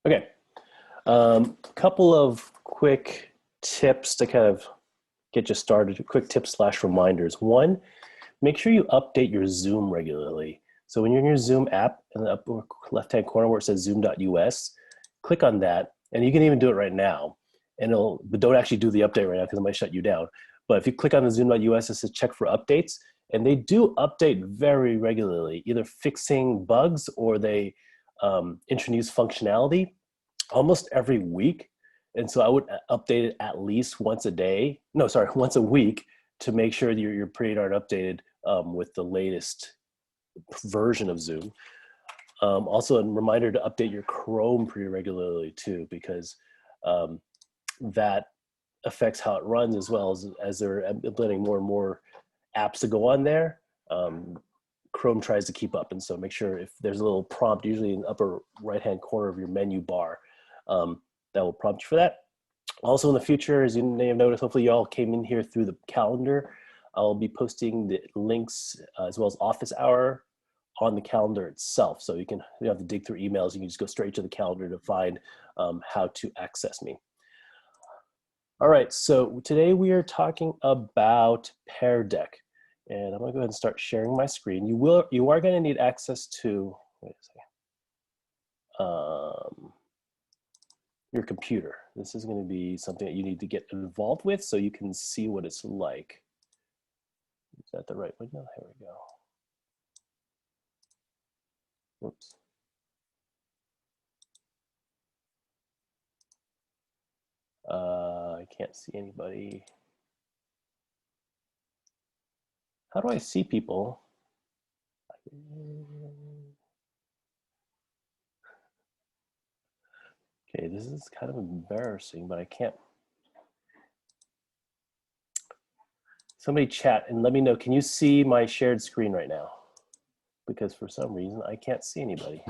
Okay, couple of quick tips to kind of get you started. Quick tips slash reminders. One, make sure you update your Zoom regularly. So when you're in your Zoom app in the upper left-hand corner where it says zoom.us, click on that, and you can even do it right now. And but don't actually do the update right now because it might shut you down. But if you click on the zoom.us, it says check for updates, and they do update very regularly, either fixing bugs or they introduce functionality almost every week. And so I would update it at least once a day. No, sorry, once a week to make sure that you're pretty darn updated with the latest version of Zoom. Also, a reminder to update your Chrome pretty regularly too, because that affects how it runs as well as they're implementing more and more apps to go on there. Chrome tries to keep up, and so make sure if there's a little prompt, usually in the upper right-hand corner of your menu bar, that will prompt you for that. Also in the future, as you may have noticed, hopefully you all came in here through the calendar. I'll be posting the links as well as office hour on the calendar itself. So you don't have to dig through emails. You can just go straight to the calendar to find how to access me. All right, so today we are talking about Pear Deck. And I'm gonna go ahead and start sharing my screen. You are gonna need access to, wait a second, your computer. This is gonna be something that you need to get involved with so you can see what it's like. Is that the right window? Here we go. Whoops. I can't see anybody. How do I see people? Okay, this is kind of embarrassing, but I can't. Somebody chat and let me know, can you see my shared screen right now? Because for some reason, I can't see anybody.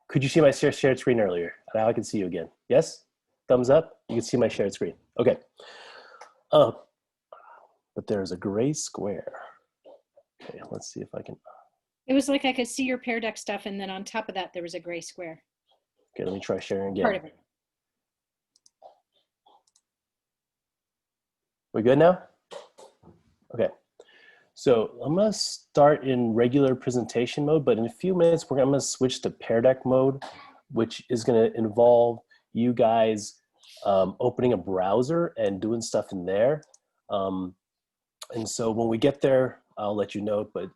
Could you see my shared screen earlier? Now I can see you again. Yes? Thumbs up? You can see my shared screen. Okay. But there's a gray square. Okay, let's see if I can. It was like I could see your Pear Deck stuff, and then on top of that, there was a gray square. Okay, let me try sharing again. Part of it. We good now? Okay. So I'm gonna start in regular presentation mode, but in a few minutes, I'm gonna switch to Pear Deck mode, which is gonna involve you guys opening a browser and doing stuff in there. And so when we get there, I'll let you know, but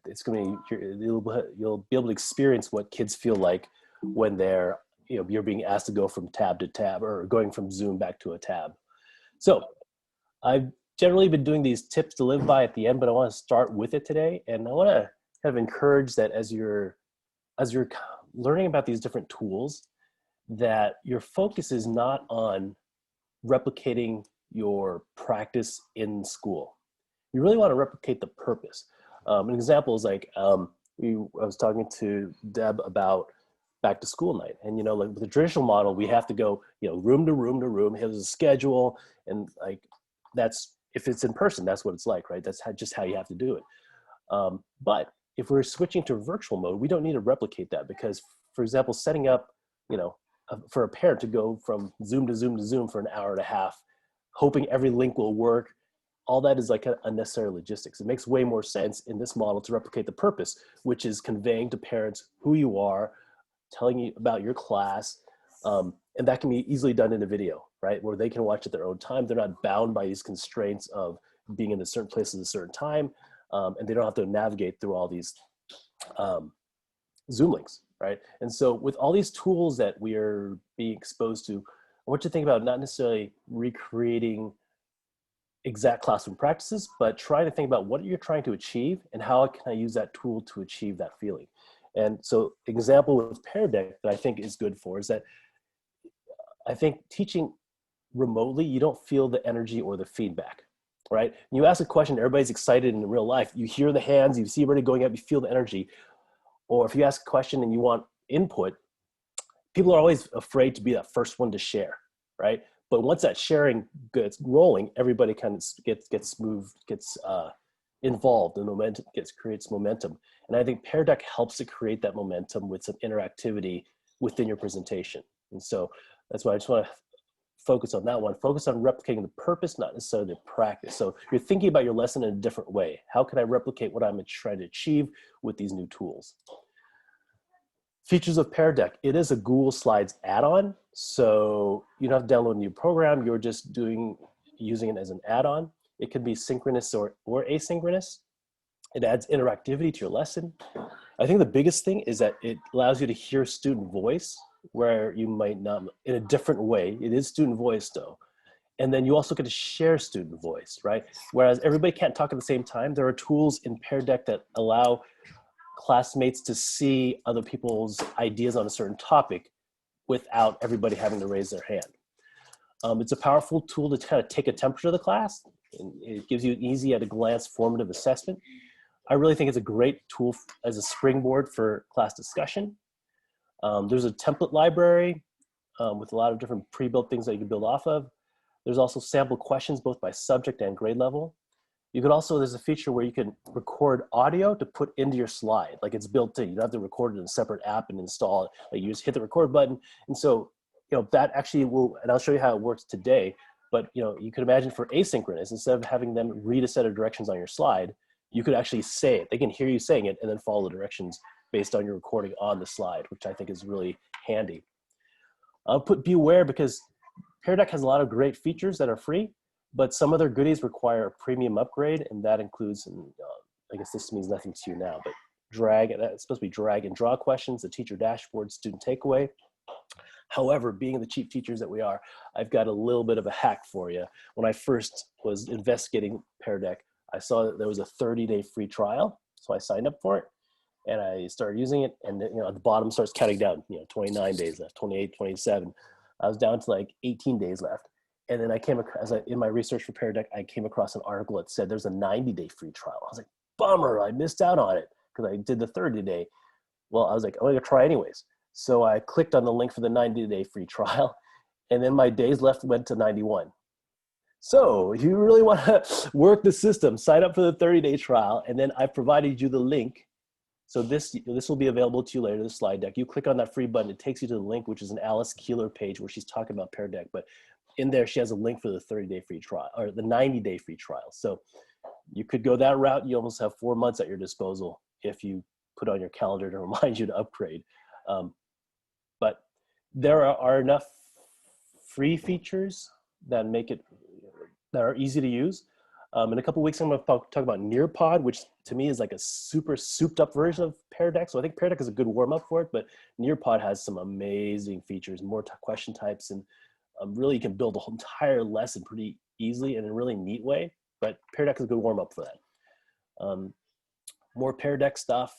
it's gonna be, you'll be able to experience what kids feel like when you're being asked to go from tab to tab or going from Zoom back to a tab. So I've generally been doing these tips to live by at the end, but I want to start with it today. And I want to kind of encourage that as you're learning about these different tools, that your focus is not on replicating your practice in school. You really want to replicate the purpose. An example is like, I was talking to Deb about back to school night. And, like with the traditional model, we have to go, room to room to room, here's a schedule. And like, if it's in person, that's what it's like, right? That's just how you have to do it. But if we're switching to virtual mode, we don't need to replicate that because, for example, setting up, for a parent to go from Zoom to Zoom to Zoom for an hour and a half, hoping every link will work, all that is like unnecessary logistics. It makes way more sense in this model to replicate the purpose, which is conveying to parents who you are, telling you about your class, and that can be easily done in a video, right? Where they can watch at their own time. They're not bound by these constraints of being in a certain place at a certain time, and they don't have to navigate through all these Zoom links, right? And so with all these tools that we are being exposed to, I want you to think about not necessarily recreating exact classroom practices, but try to think about what you're trying to achieve and how can I use that tool to achieve that feeling. And so example with Pear Deck that I think is good for is that I think teaching remotely, you don't feel the energy or the feedback, right? You ask a question, everybody's excited in real life. You hear the hands, you see everybody going up, you feel the energy. Or if you ask a question and you want input, people are always afraid to be that first one to share, right? But once that sharing gets rolling, everybody kind of gets moved, gets involved, the momentum creates momentum. And I think Pear Deck helps to create that momentum with some interactivity within your presentation. And so that's why I just want to focus on that one. Focus on replicating the purpose, not necessarily the practice. So you're thinking about your lesson in a different way. How can I replicate what I'm trying to achieve with these new tools? Features of Pear Deck. It is a Google Slides add-on. So you don't have to download a new program. You're just using it as an add-on. It can be synchronous or asynchronous. It adds interactivity to your lesson. I think the biggest thing is that it allows you to hear student voice where you might not, in a different way. It is student voice though. And then you also get to share student voice, right? Whereas everybody can't talk at the same time, there are tools in Pear Deck that allow classmates to see other people's ideas on a certain topic without everybody having to raise their hand. It's a powerful tool to kind of take a temperature of the class. And it gives you an easy at a glance formative assessment. I really think it's a great tool as a springboard for class discussion. There's a template library with a lot of different pre-built things that you can build off of. There's also sample questions both by subject and grade level. You could also, there's a feature where you can record audio to put into your slide. Like it's built in, you don't have to record it in a separate app and install it. Like you just hit the record button. And so, you know, that actually will, and I'll show you how it works today, but you know, you could imagine for asynchronous, instead of having them read a set of directions on your slide, you could actually say it. They can hear you saying it and then follow the directions based on your recording on the slide, which I think is really handy. Be aware because Pear Deck has a lot of great features that are free, but some of their goodies require a premium upgrade, and that includes, and I guess this means nothing to you now, but it's supposed to be drag and draw questions, the teacher dashboard, student takeaway. However, being the cheap teachers that we are, I've got a little bit of a hack for you. When I first was investigating Pear Deck, I saw that there was a 30-day free trial, so I signed up for it, and I started using it, and you know, at the bottom starts counting down, you know, 29 days left, 28, 27. I was down to like 18 days left. And then I came across, in my research for Pear Deck, I came across an article that said there's a 90-day free trial. I was like, bummer, I missed out on it because I did the 30-day. Well, I was like, I'm gonna try anyways. So I clicked on the link for the 90-day free trial, and then my days left went to 91. So if you really wanna work the system, sign up for the 30-day trial, and then I provided you the link. So this will be available to you later, the slide deck. You click on that free button, it takes you to the link, which is an Alice Keeler page where she's talking about Pear Deck. But in there, she has a link for the 30-day free trial, or the 90-day free trial. So you could go that route. You almost have 4 months at your disposal if you put on your calendar to remind you to upgrade. But there are enough free features that make it, that are easy to use. In a couple of weeks, I'm going to talk about Nearpod, which to me is like a super souped up version of Pear Deck. So I think Pear Deck is a good warm up for it, but Nearpod has some amazing features, more question types, and really you can build a whole entire lesson pretty easily in a really neat way. But Pear Deck is a good warm up for that. More Pear Deck stuff.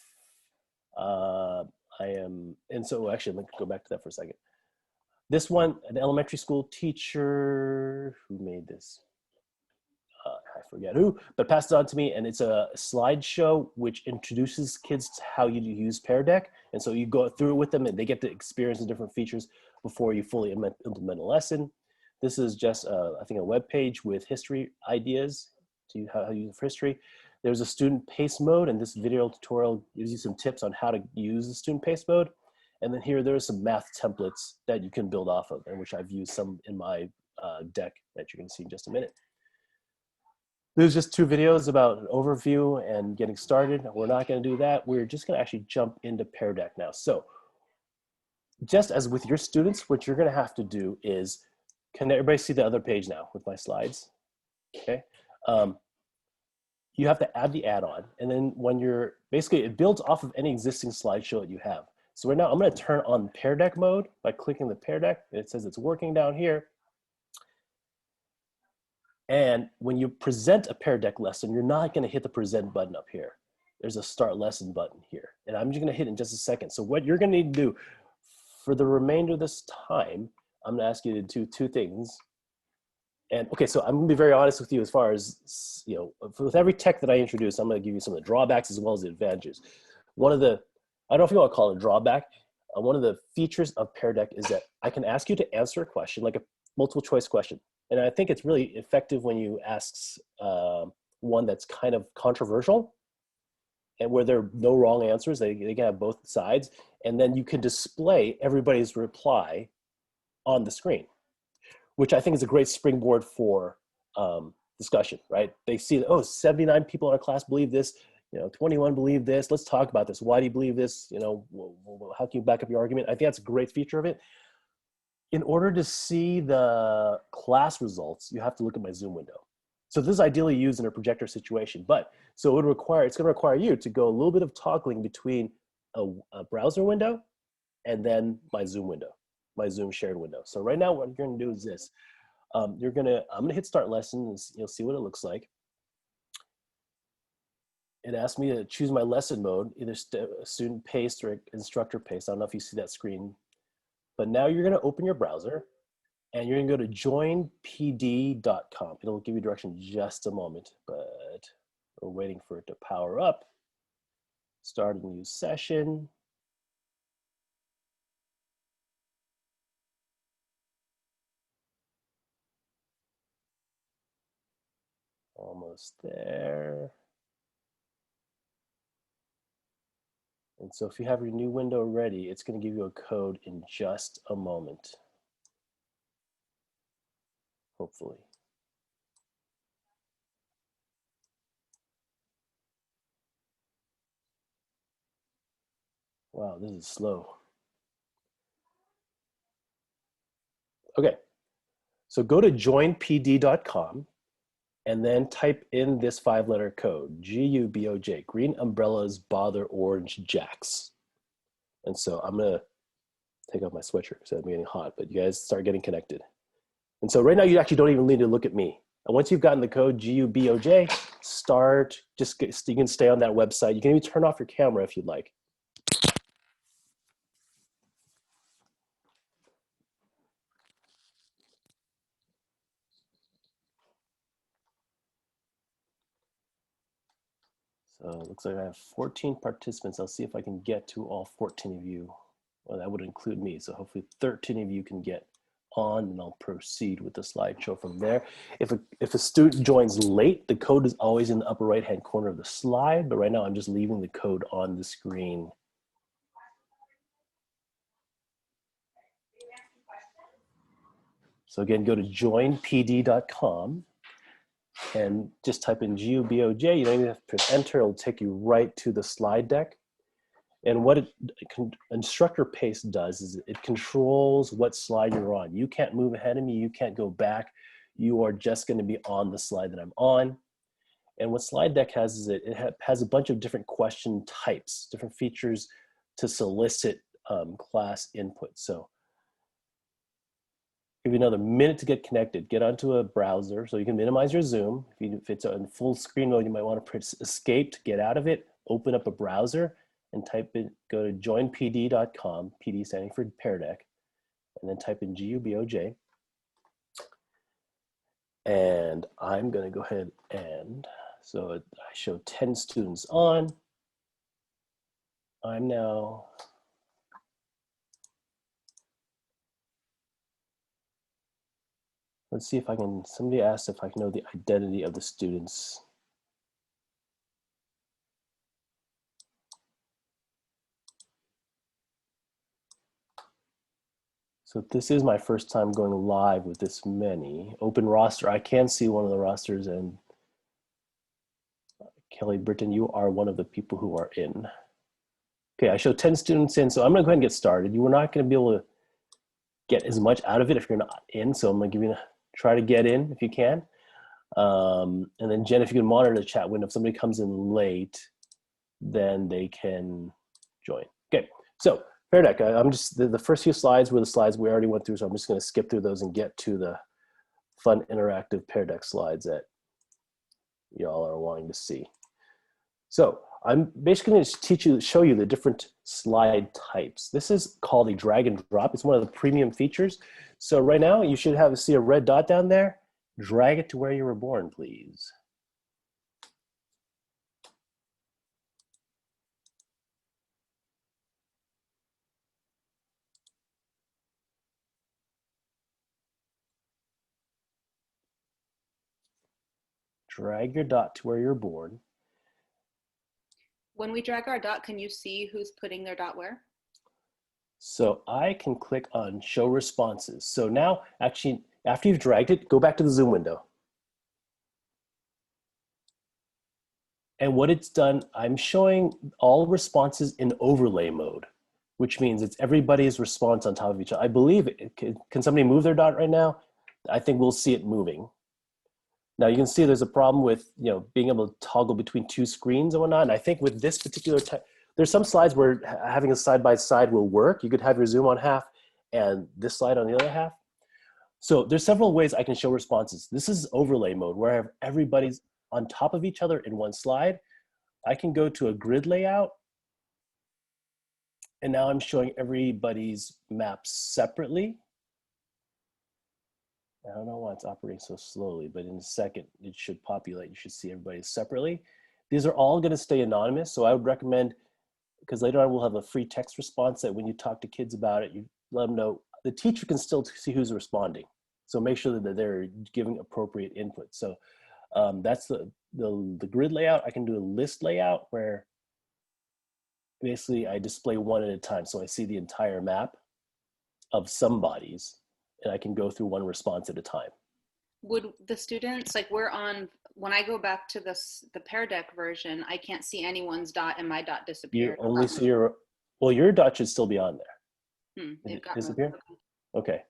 And so actually, let me go back to that for a second. This one, an elementary school teacher who made this. I forget who, but passed it on to me, and it's a slideshow which introduces kids to how you use Pear Deck. And so you go through it with them and they get to experience the different features before you fully implement a lesson. This is just, I think, a web page with history ideas to how you use history. There's a student pace mode, and this video tutorial gives you some tips on how to use the student pace mode. And then here, there are some math templates that you can build off of, and which I've used some in my deck that you're gonna see in just a minute. There's just 2 videos about an overview and getting started. We're not gonna do that. We're just gonna actually jump into Pear Deck now. So just as with your students, what you're gonna have to do is, can everybody see the other page now with my slides? Okay. You have to add the add-on, and then when you're, basically it builds off of any existing slideshow that you have. So right now I'm gonna turn on Pear Deck mode by clicking the Pear Deck. It says it's working down here. And when you present a Pear Deck lesson, you're not gonna hit the present button up here. There's a start lesson button here. And I'm just gonna hit in just a second. So what you're gonna need to do for the remainder of this time, I'm gonna ask you to do 2 things. And okay, so I'm gonna be very honest with you as far as, you know, with every tech that I introduce, I'm gonna give you some of the drawbacks as well as the advantages. One of the, I don't know if you wanna call it a drawback, one of the features of Pear Deck is that I can ask you to answer a question, like a multiple choice question. And I think it's really effective when you ask one that's kind of controversial and where there are no wrong answers. They can have both sides. And then you can display everybody's reply on the screen, which I think is a great springboard for discussion, right? They see that, oh, 79 people in our class believe this, 21 believe this. Let's talk about this. Why do you believe this? How can you back up your argument? I think that's a great feature of it. In order to see the class results, you have to look at my Zoom window. So this is ideally used in a projector situation, but so it's going to require you to go a little bit of toggling between a browser window and then my Zoom window, my Zoom shared window. So right now what you're going to do is this. I'm going to hit start lesson and you'll see what it looks like. It asked me to choose my lesson mode, either student paced or instructor paced. I don't know if you see that screen, but now you're going to open your browser and you're going to go to joinpd.com. It'll give you direction in just a moment, but we're waiting for it to power up. Start a new session. Almost there. And so if you have your new window ready, it's going to give you a code in just a moment. Hopefully. Wow, this is slow. Okay, so go to joinpd.com and then type in this 5-letter code, GUBOJ, green umbrellas, bother orange jacks. And so I'm gonna take off my sweatshirt because I'm getting hot, but you guys start getting connected. And so right now you actually don't even need to look at me. And once you've gotten the code GUBOJ, you can stay on that website. You can even turn off your camera if you'd like. So it looks like I have 14 participants. I'll see if I can get to all 14 of you. Well, that would include me. So hopefully 13 of you can get on, and I'll proceed with the slideshow from there. If a student joins late, the code is always in the upper right-hand corner of the slide, but right now I'm just leaving the code on the screen. So again, go to joinpd.com and just type in GUBOJ. You don't even have to press enter. It'll take you right to the slide deck. And what instructor pace does is it controls what slide you're on. You can't move ahead of me. You can't go back. You are just going to be on the slide that I'm on. And what slide deck has is it has a bunch of different question types, different features to solicit class input. So give you another minute to get connected. Get onto a browser so you can minimize your Zoom. If it's in full screen mode, you might want to press escape to get out of it. Open up a browser and go to joinpd.com, PD standing for Pear Deck, and then type in GUBOJ. And I'm going to go ahead and, so I show 10 students on. I'm now, let's see if I can, somebody asked if I can know the identity of the students. So this is my first time going live with this many. Open roster, I can see one of the rosters, and Kelly Britton, you are one of the people who are in. Okay, I show 10 students in, so I'm gonna go ahead and get started. You are not gonna be able to get as much out of it if you're not in, so I'm gonna give you try to get in if you can. And then Jen, if you can monitor the chat window, if somebody comes in late, then they can join. Okay, so Pear Deck, I'm just, the first few slides were the slides we already went through, so I'm just gonna skip through those and get to the fun interactive Pear Deck slides that y'all are wanting to see. So I'm basically going to show you the different slide types. This is called a drag and drop. It's one of the premium features. So right now you should see a red dot down there. Drag it to where you were born, please. drag your dot to where you're born. When we drag our dot, can you see who's putting their dot where? So I can click on show responses. So now, actually, after you've dragged it, go back to the Zoom window. And what it's done, I'm showing all responses in overlay mode, which means it's everybody's response on top of each other. I believe can somebody move their dot right now? I think we'll see it moving. Now you can see there's a problem with being able to toggle between two screens and whatnot. And I think with this particular there's some slides where having a side-by-side will work. You could have your Zoom on half and this slide on the other half. So there's several ways I can show responses. This is overlay mode where I have everybody's on top of each other in one slide. I can go to a grid layout. And now I'm showing everybody's maps separately. I don't know why it's operating so slowly, but in a second, it should populate. You should see everybody separately. These are all going to stay anonymous. So I would recommend, because later on we'll have a free text response that when you talk to kids about it, you let them know. The teacher can still see who's responding. So make sure that they're giving appropriate input. So that's the grid layout. I can do a list layout where basically I display one at a time. So I see the entire map of somebody's, and I can go through one response at a time. Would the students, like when I go back to the Pear Deck version, I can't see anyone's dot and my dot disappeared. You only see your dot should still be on there. It got disappear? Okay.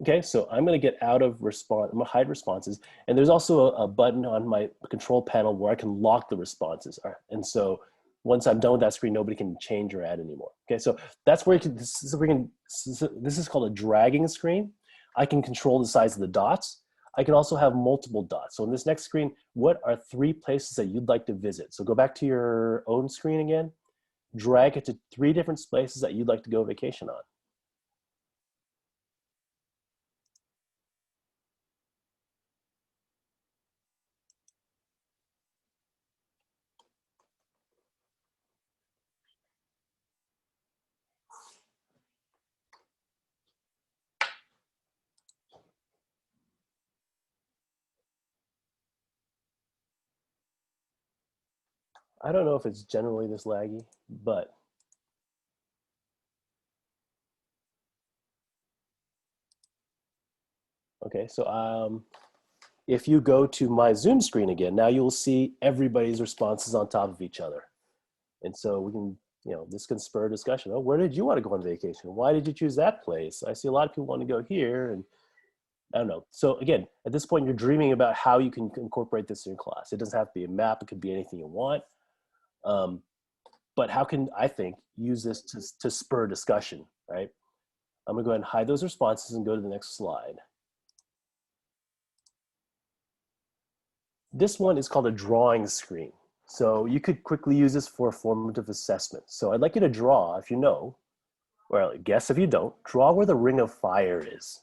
Okay, so I'm going to get out of response. I'm going to hide responses. And there's also a button on my control panel where I can lock the responses. And so once I'm done with that screen, nobody can change or add anymore. Okay, so that's where you can, this is called a dragging screen. I can control the size of the dots. I can also have multiple dots. So in this next screen, what are 3 places that you'd like to visit? So go back to your own screen again, drag it to 3 different places that you'd like to go vacation on. I don't know if it's generally this laggy, but okay, so if you go to my Zoom screen again, now you'll see everybody's responses on top of each other. And so we can, this can spur discussion. Oh, where did you want to go on vacation? Why did you choose that place? I see a lot of people want to go here, and I don't know. So again, at this point, you're dreaming about how you can incorporate this in your class. It doesn't have to be a map. It could be anything you want. But how can, I think, use this to spur discussion, right? I'm going to go ahead and hide those responses and go to the next slide. This one is called a drawing screen. So you could quickly use this for formative assessment. So I'd like you to draw, if you know, or guess if you don't, draw where the ring of fire is.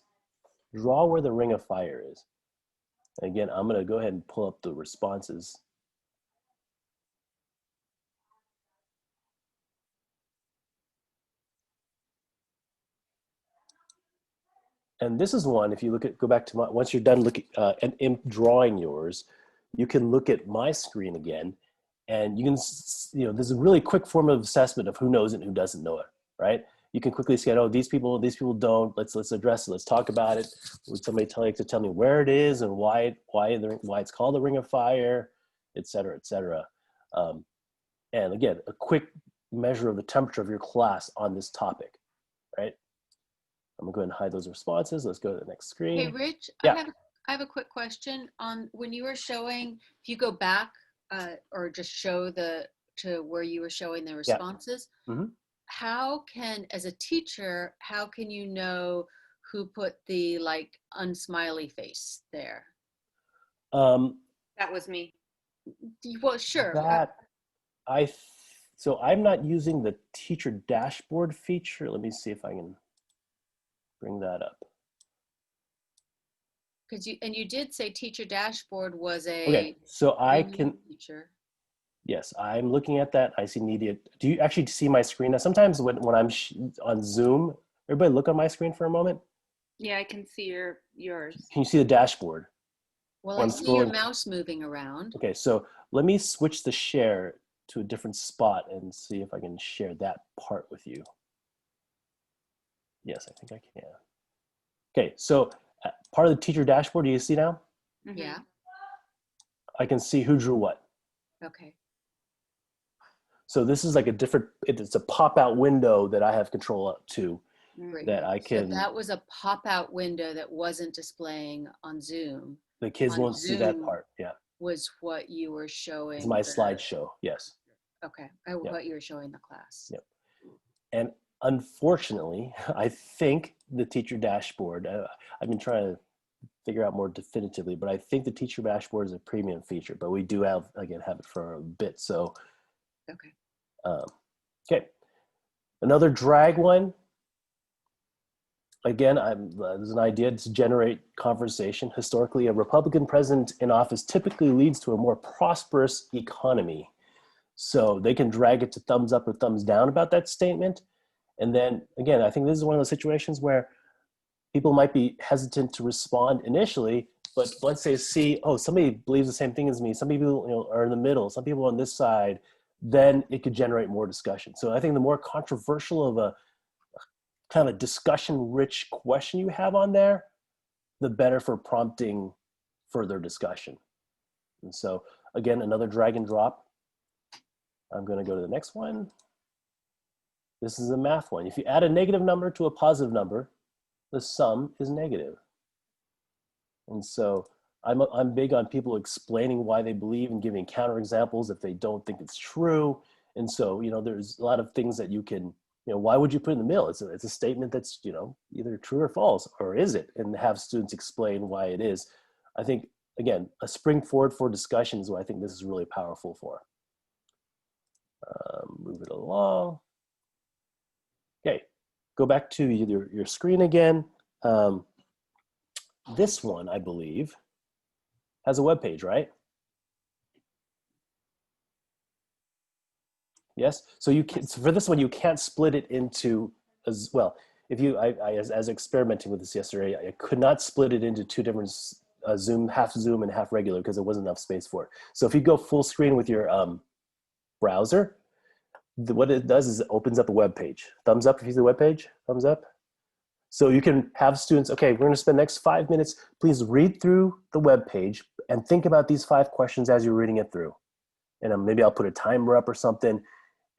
Draw where the ring of fire is. And again, I'm going to go ahead and pull up the responses. And this is one, if you look at, go back to my, once you're done looking and drawing yours, you can look at my screen again, and you can, there's a really quick form of assessment of who knows it and who doesn't know it, right? You can quickly scan, oh, these people don't, let's address it, let's talk about it. Would somebody tell me where it is and why it's called the Ring of Fire, et cetera, et cetera. And again, a quick measure of the temperature of your class on this topic, right? I'm gonna go ahead and hide those responses. Let's go to the next screen. Hey, Rich, yeah. I have a quick question on when you were showing, if you go back or just show to where you were showing the responses, yeah. Mm-hmm. How can, as a teacher, how can you know who put the unsmiley face there? That was me. Well, sure. So I'm not using the teacher dashboard feature. Let me see if I can bring that up. Because you did say teacher dashboard was a okay. So I can. Feature. Yes, I'm looking at that. I see media. Do you actually see my screen? Now, sometimes when I'm on Zoom, everybody look on my screen for a moment. Yeah, I can see yours. Can you see the dashboard? Well, Well, I I'm see your scrolling. mouse moving around. Okay, so let me switch the share to a different spot and see if I can share that part with you. Yes, I think I can. Okay, so part of the teacher dashboard, do you see now? Mhm. Yeah. I can see who drew what. Okay. So this is like a different, it's a pop-out window that I have control up to Great. that I So can, that was a pop-out window that wasn't displaying on Zoom. the kids on won't see that Zoom part. Yeah, Was what you were showing. it's my slideshow, yes. Okay. Yep. What you were showing the class. Yep. And unfortunately, I think the teacher dashboard, I've been trying to figure out more definitively, but I think the teacher dashboard is a premium feature, but we do have it for a bit. So, Okay. Okay. Another drag one. Again, there's an idea to generate conversation. Historically, a Republican president in office typically leads to a more prosperous economy. So they can drag it to thumbs up or thumbs down about that statement. And then again, I think this is one of those situations where people might be hesitant to respond initially, but once they see, oh, somebody believes the same thing as me, some people are in the middle, some people on this side, then it could generate more discussion. So I think the more controversial of a kind of a discussion-rich question you have on there, the better for prompting further discussion. And so again, another drag and drop. I'm going to go to the next one. This is a math one. If you add a negative number to a positive number, the sum is negative. And so I'm big on people explaining why they believe and giving counterexamples if they don't think it's true. And so, there's a lot of things that you can, why would you put in the middle? It's a statement that's, either true or false, or is it? And have students explain why it is. I think, again, a spring forward for discussion is what I think this is really powerful for. Move it along. Okay, go back to your screen again. This one, I believe, has a web page, right? Yes. So for this one, you can't split it into as well. If you, as experimenting with this yesterday, I could not split it into two different Zoom, half Zoom and half regular, because there wasn't enough space for it. So if you go full screen with your browser, what it does is it opens up a web page. Thumbs up if you see the web page. Thumbs up. So you can have students, okay, we're going to spend the next 5 minutes. Please read through the web page and think about these 5 questions as you're reading it through. And maybe I'll put a timer up or something.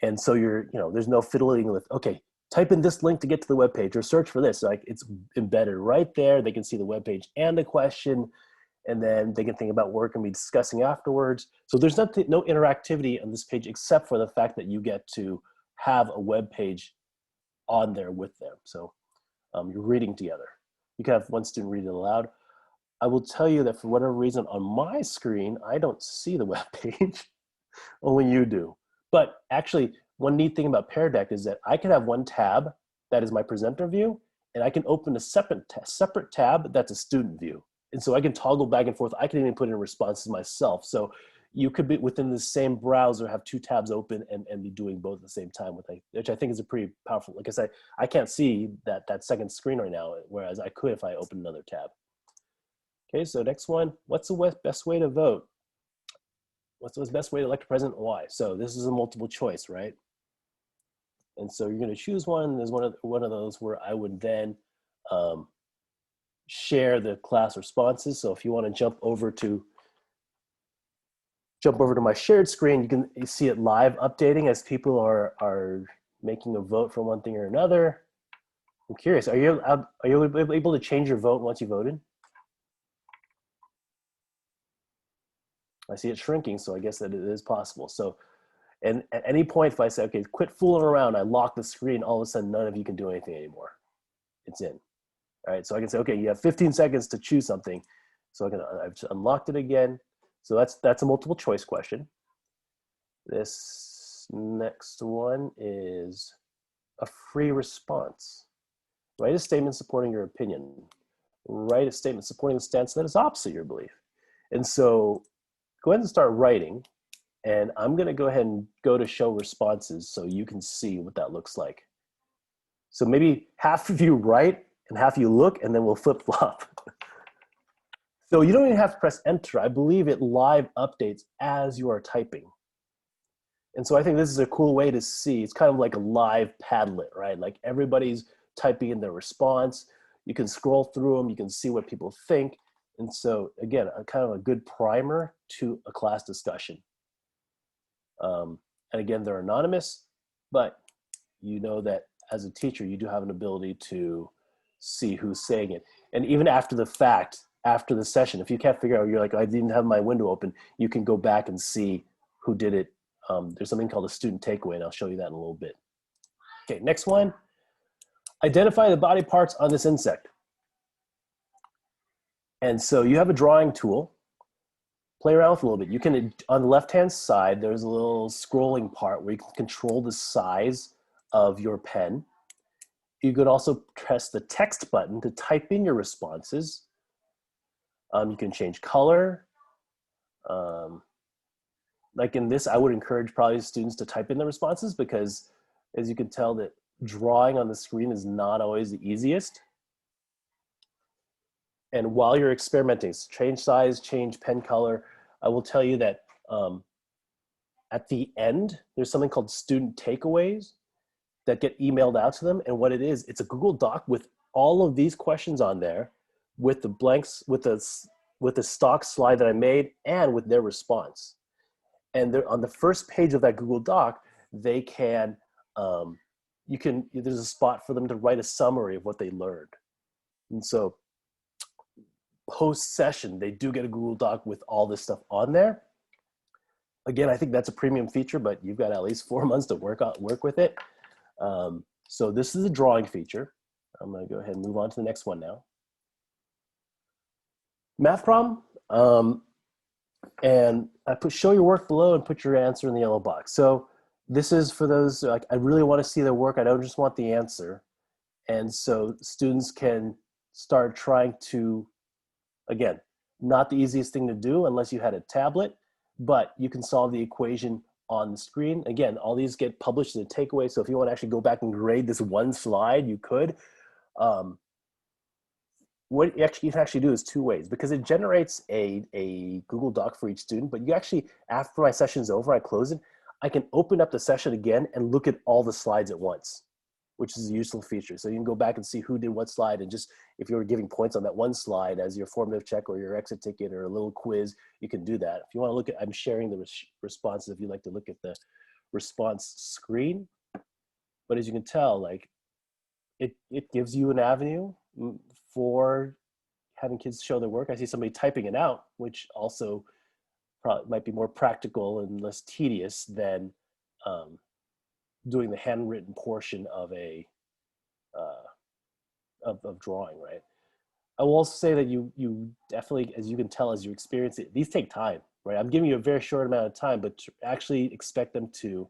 And so there's no fiddling with, okay, type in this link to get to the web page or search for this. Like, it's embedded right there. They can see the web page and the question, and then they can think about what we're going to be discussing afterwards. So there's no interactivity on this page except for the fact that you get to have a web page on there with them. So you're reading together. You can have one student read it aloud. I will tell you that for whatever reason on my screen, I don't see the web page. Only you do. But actually, one neat thing about Pear Deck is that I can have one tab that is my presenter view, and I can open a separate tab that's a student view. And so I can toggle back and forth. I can even put in responses myself. So you could be within the same browser, have 2 tabs open and be doing both at the same time, which I think is a pretty powerful, like I said, I can't see that second screen right now, whereas I could if I open another tab. Okay, so next one, what's the best way to vote? What's the best way to elect a president? Why? So this is a multiple choice, right? And so you're going to choose one. There's one of those where I would then share the class responses. So if you want to jump over to my shared screen, you can see it live updating as people are making a vote for one thing or another. I'm curious, are you able to change your vote once you voted? I see it shrinking, so I guess that it is possible. So, and at any point, if I say, okay, quit fooling around, I lock the screen, all of a sudden, none of you can do anything anymore. It's in. All right, so I can say, okay, you have 15 seconds to choose something. So I've unlocked it again. So that's a multiple choice question. This next one is a free response. Write a statement supporting your opinion. Write a statement supporting the stance that is opposite your belief. And so go ahead and start writing. And I'm going to go ahead and go to show responses so you can see what that looks like. So maybe half of you write and half of you look, and then we'll flip flop. So you don't even have to press enter. I believe it live updates as you are typing. And so I think this is a cool way to see. It's kind of like a live Padlet, right? Like everybody's typing in their response. You can scroll through them. You can see what people think. And so again, a kind of a good primer to a class discussion. And again, they're anonymous, but you know that as a teacher, you do have an ability to see who's saying it. And even after the fact, after the session, if you can't figure out, you're like, I didn't have my window open, you can go back and see who did it. There's something called a student takeaway, and I'll show you that in a little bit. Okay, next one. Identify the body parts on this insect. And so you have a drawing tool. Play around with a little bit. You can, on the left-hand side, there's a little scrolling part where you can control the size of your pen. You could also press the text button to type in your responses. You can change color. Like in this, I would encourage probably students to type in the responses because as you can tell that drawing on the screen is not always the easiest. And while you're experimenting, change size, change pen color, I will tell you that at the end, there's something called student takeaways that get emailed out to them. And what it is, it's a Google Doc with all of these questions on there, with the blanks, with the stock slide that I made, and with their response. And they're on the first page of that Google Doc, they can, there's a spot for them to write a summary of what they learned. And so post-session, they do get a Google Doc with all this stuff on there. Again, I think that's a premium feature, but you've got at least 4 months to work with it. So this is a drawing feature. I'm gonna go ahead and move on to the next one now. Math problem, and I show your work below and put your answer in the yellow box. So this is for those, like, I really wanna see their work, I don't just want the answer. And so students can start trying to, again, not the easiest thing to do unless you had a tablet, but you can solve the equation on the screen. Again, all these get published in a takeaway. So if you want to actually go back and grade this one slide, you could. What you can actually do is 2 ways, because it generates a Google Doc for each student, but you actually, after my session's over, I close it, I can open up the session again and look at all the slides at once, which is a useful feature. So you can go back and see who did what slide, and just, if you were giving points on that one slide as your formative check or your exit ticket or a little quiz, you can do that. If you want to look at, I'm sharing the responses if you'd like to look at the response screen. But as you can tell, like, it gives you an avenue for having kids show their work. I see somebody typing it out, which also probably might be more practical and less tedious than doing the handwritten portion of a of drawing, right? I will also say that you definitely, as you can tell as you experience it, these take time, right? I'm giving you a very short amount of time, but to actually expect them to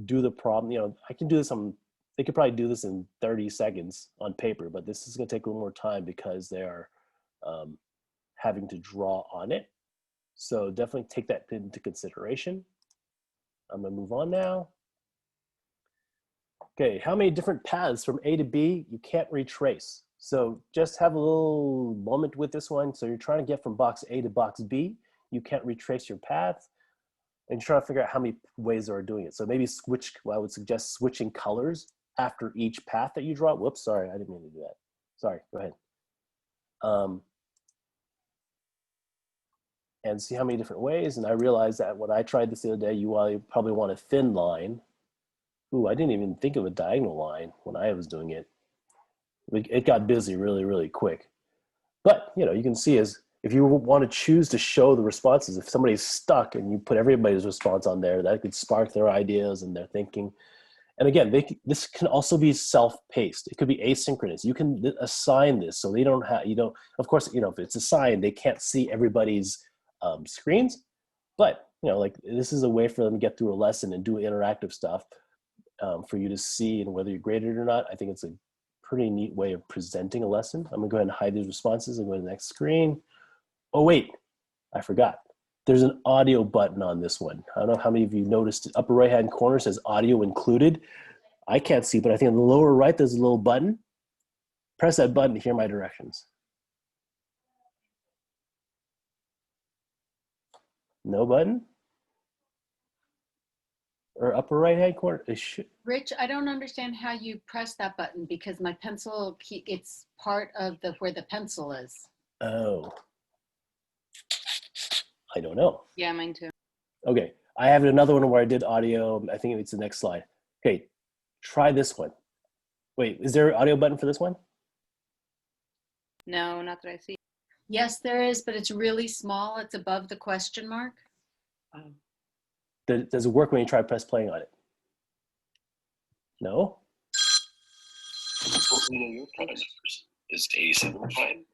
do the problem, you know, I can do this they could probably do this in 30 seconds on paper, but this is gonna take a little more time because they are having to draw on it. So definitely take that into consideration. I'm gonna move on now. Okay, how many different paths from A to B you can't retrace? So just have a little moment with this one. So you're trying to get from box A to box B. You can't retrace your path. And you're trying to figure out how many ways they are doing it. So maybe I would suggest switching colors after each path that you draw. Whoops, sorry, I didn't mean to do that. Sorry, go ahead. And see how many different ways. And I realized that when I tried this the other day, you probably want a thin line. Ooh, I didn't even think of a diagonal line when I was doing it. It got busy really, really quick. But, you know, you can see if you want to choose to show the responses, if somebody's stuck and you put everybody's response on there, that could spark their ideas and their thinking. And again, this can also be self-paced. It could be asynchronous. You can assign this so they don't have, of course, you know, if it's assigned, they can't see everybody's screens. But, you know, like, this is a way for them to get through a lesson and do interactive stuff for you to see, and whether you grade it or not. I think it's a pretty neat way of presenting a lesson. I'm gonna go ahead and hide these responses and go to the next screen. Oh wait, I forgot. There's an audio button on this one. I don't know how many of you noticed it. Upper right hand corner says audio included. I can't see, but I think on the lower right there's a little button. Press that button to hear my directions. No button? Or upper right hand corner? It should. Rich, I don't understand how you press that button because my pencil key, it's part of the where the pencil is. Oh. I don't know. Yeah, mine too. Okay, I have another one where I did audio. I think it's the next slide. Okay, try this one. Wait, is there an audio button for this one? No, not that I see. Yes, there is, but it's really small. It's above the question mark. Does it work when you try press playing on it? No? You know, your prime numbers is 87 fine.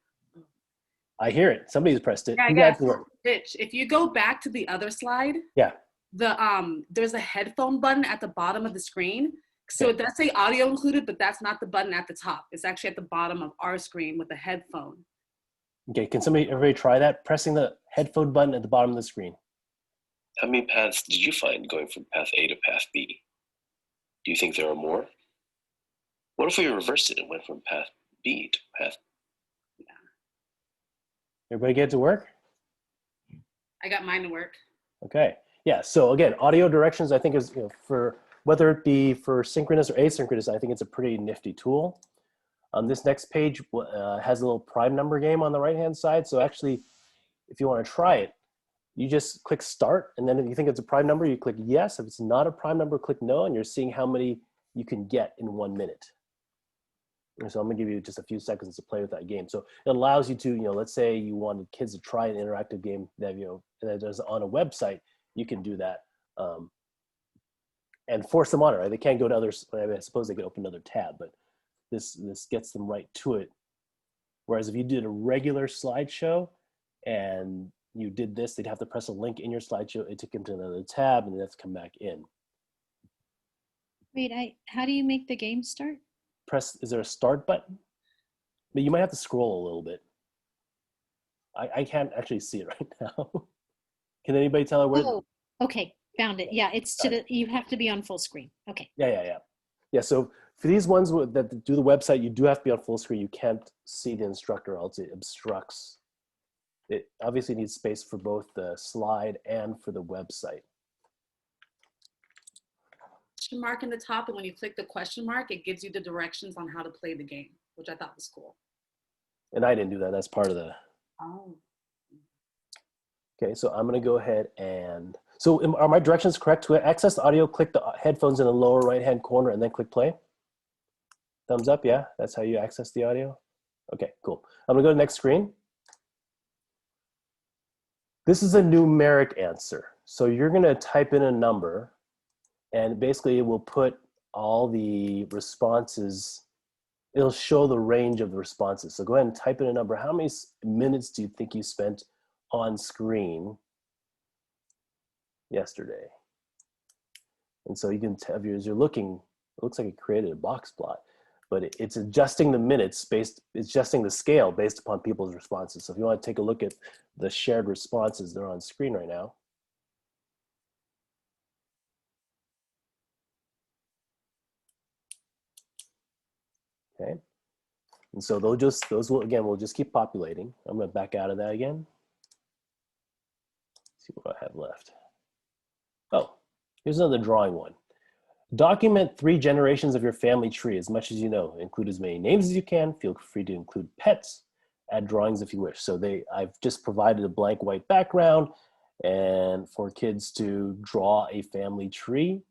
I hear it. Somebody's pressed it. Yeah, I You guys guess. can work. Rich, if you go back to the other slide, Yeah. There's a headphone button at the bottom of the screen. So it does say audio included, but that's not the button at the top. It's actually at the bottom of our screen with the headphone. Okay, can everybody try that? Pressing the headphone button at the bottom of the screen. How many paths did you find going from path A to path B? Do you think there are more? What if we reversed it and went from path B to path? Everybody get it to work? I got mine to work. Okay. Yeah, so again, audio directions I think is, for whether it be for synchronous or asynchronous, I think it's a pretty nifty tool. This next page has a little prime number game on the right-hand side. So actually, if you want to try it, you just click start, and then if you think it's a prime number, you click yes. If it's not a prime number, click no, and you're seeing how many you can get in 1 minute. And so I'm gonna give you just a few seconds to play with that game. So it allows you to, let's say you wanted kids to try an interactive game that, that is on a website, you can do that and force them on it, right? They can't go to others. I suppose they could open another tab, but this gets them right to it. Whereas if you did a regular slideshow and you did this, they'd have to press a link in your slideshow. It took them to another tab and they have to come back in. Wait, how do you make the game start? Is there a start button? But you might have to scroll a little bit. I can't actually see it right now. Can anybody tell her where? Oh, okay, found it. Yeah, it's you have to be on full screen. Okay. Yeah, so for these ones that do the website, you do have to be on full screen. You can't see the instructor, else it obstructs. It obviously needs space for both the slide and for the website. Question mark in the top, and when you click the question mark, it gives you the directions on how to play the game, which I thought was cool. And I didn't do that. That's part of the. Oh. Okay, so I'm going to go ahead and. So are my directions correct? To access the audio, click the headphones in the lower right-hand corner and then click play. Thumbs up, yeah? That's how you access the audio? Okay, cool. I'm going to go to the next screen. This is a numeric answer. So you're going to type in a number, and basically it will put all the responses. It'll show the range of the responses. So go ahead and type in a number. How many minutes do you think you spent on screen yesterday? And so you can tell, as you're looking, it looks like it created a box plot, but it's adjusting the minutes it's adjusting the scale based upon people's responses. So if you want to take a look at the shared responses, they're on screen right now. Okay. And so those will, again, we'll just keep populating. I'm going to back out of that again. Let's see what I have left. Oh, here's another drawing one. Document 3 generations of your family tree as much as you know. Include as many names as you can. Feel free to include pets. Add drawings if you wish. So I've just provided a blank white background and for kids to draw a family tree.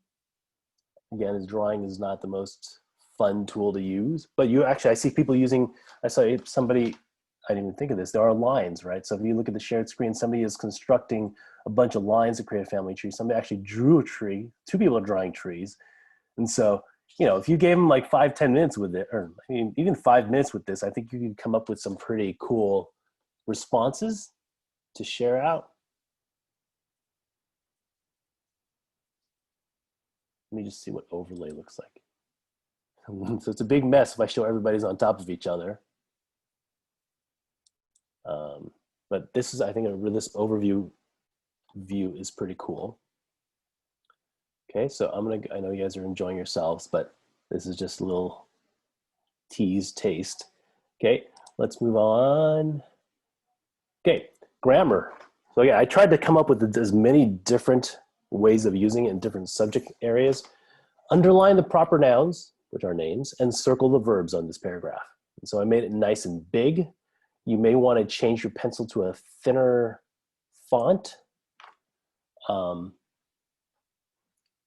Again, this drawing is not the most fun tool to use, but I see people using, I saw somebody, I didn't even think of this, there are lines, right? So if you look at the shared screen, somebody is constructing a bunch of lines to create a family tree. Somebody actually drew a tree. 2 people are drawing trees. And so, if you gave them like 5-10 minutes with it, or I mean, even 5 minutes with this, I think you could come up with some pretty cool responses to share out. Let me just see what overlay looks like. So it's a big mess if I show everybody's on top of each other. But this is, I think, this overview view is pretty cool. Okay, so I know you guys are enjoying yourselves, but this is just a little taste. Okay, let's move on. Okay, grammar. So yeah, I tried to come up with as many different ways of using it in different subject areas. Underline the proper nouns, which are names, and circle the verbs on this paragraph. And so I made it nice and big. You may want to change your pencil to a thinner font.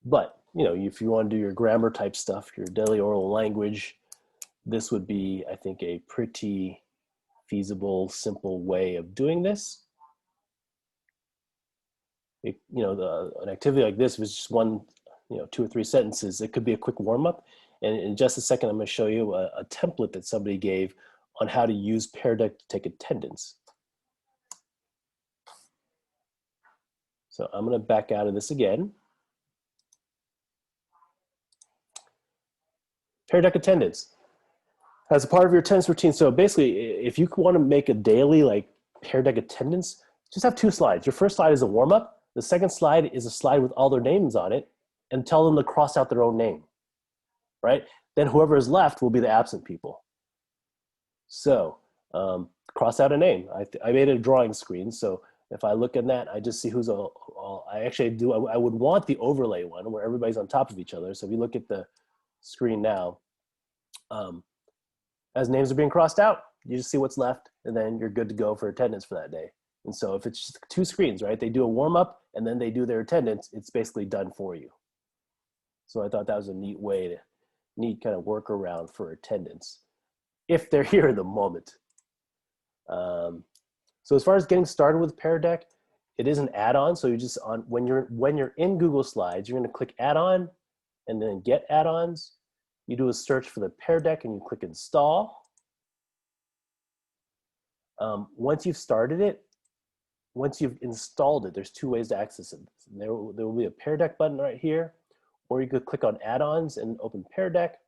But, you know, if you want to do your grammar type stuff, your daily oral language, this would be, I think, a pretty feasible, simple way of doing this. You know, an activity like this was just one, you know, 2 or 3 sentences. It could be a quick warm up. And in just a second, I'm going to show you a template that somebody gave on how to use Pear Deck to take attendance. So I'm going to back out of this again. Pear Deck attendance as a part of your attendance routine. So basically, if you want to make a daily like Pear Deck attendance, just have 2 slides. Your first slide is a warm up. The second slide is a slide with all their names on it, and tell them to cross out their own name, right? Then whoever is left will be the absent people. So cross out a name. I made a drawing screen. So if I look at that, I just see who's I actually do, I would want the overlay one where everybody's on top of each other. So if you look at the screen now, as names are being crossed out, you just see what's left, and then you're good to go for attendance for that day. And so if it's just 2 screens, right, they do a warm up and then they do their attendance, it's basically done for you. So I thought that was a neat kind of workaround for attendance, if they're here in the moment. So as far as getting started with Pear Deck, it is an add-on. So you just when you're in Google Slides, you're going to click Add-on and then Get Add-ons. You do a search for the Pear Deck and you click Install. Once you've started it, once you've installed it, there's 2 ways to access it. There will be a Pear Deck button right here, or you could click on Add-ons and open Pear Deck.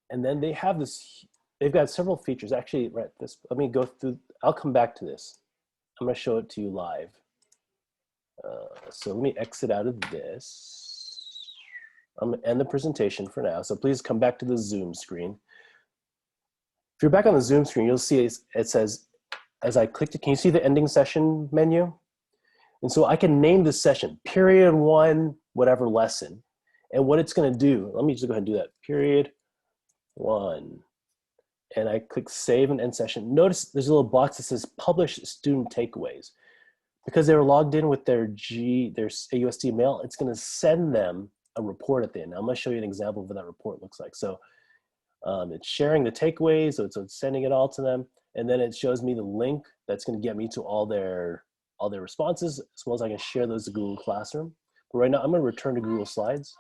And then they have this, they've got several features. Actually, right, let me go through, I'll come back to this. I'm gonna show it to you live. So let me exit out of this. I'm gonna end the presentation for now. So please come back to the Zoom screen. If you're back on the Zoom screen, you'll see it says, as I clicked it, can you see the ending session menu? And so I can name this session, period 1, whatever lesson. And what it's gonna do, let me just go ahead and do that, period 1. And I click save and end session. Notice there's a little box that says publish student takeaways. Because they were logged in with their AUSD mail, it's gonna send them a report at the end. Now, I'm gonna show you an example of what that report looks like. So it's sharing the takeaways, so it's sending it all to them. And then it shows me the link that's gonna get me to all their responses, as well as I can share those to Google Classroom. But right now, I'm gonna return to Google Slides.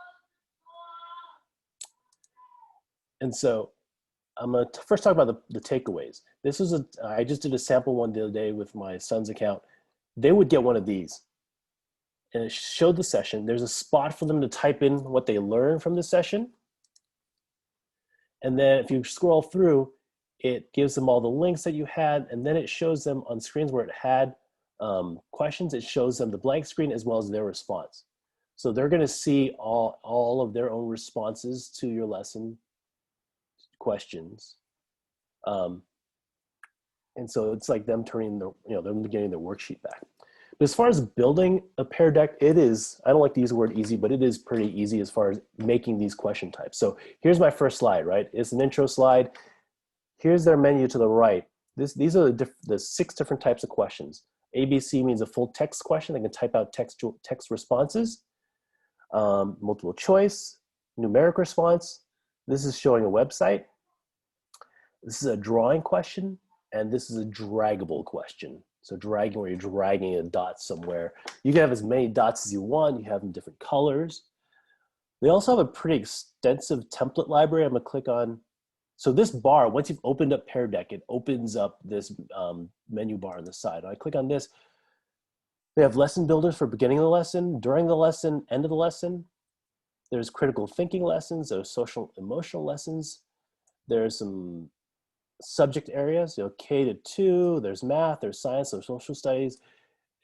And so I'm gonna first talk about the takeaways. This was I just did a sample one the other day with my son's account. They would get one of these. And it showed the session. There's a spot for them to type in what they learned from the session. And then if you scroll through, it gives them all the links that you had, and then it shows them on screens where it had questions, it shows them the blank screen as well as their response. So they're gonna see all of their own responses to your lesson questions. And so it's like them turning them getting their worksheet back. But as far as building a Pear Deck, it is, I don't like to use the word easy, but it is pretty easy as far as making these question types. So here's my first slide, right? It's an intro slide. Here's their menu to the right. These are the 6 different types of questions. ABC means a full text question. They can type out text responses, multiple choice, numeric response. This is showing a website. This is a drawing question, and this is a draggable question. So dragging, where you're dragging a dot somewhere. You can have as many dots as you want. You have them different colors. They also have a pretty extensive template library. I'm gonna click on, so this bar, once you've opened up Pear Deck, it opens up this menu bar on the side. When I click on this, they have lesson builders for beginning of the lesson, during the lesson, end of the lesson. There's critical thinking lessons, there's social emotional lessons. There's some subject areas, K to 2, there's math, there's science, there's social studies.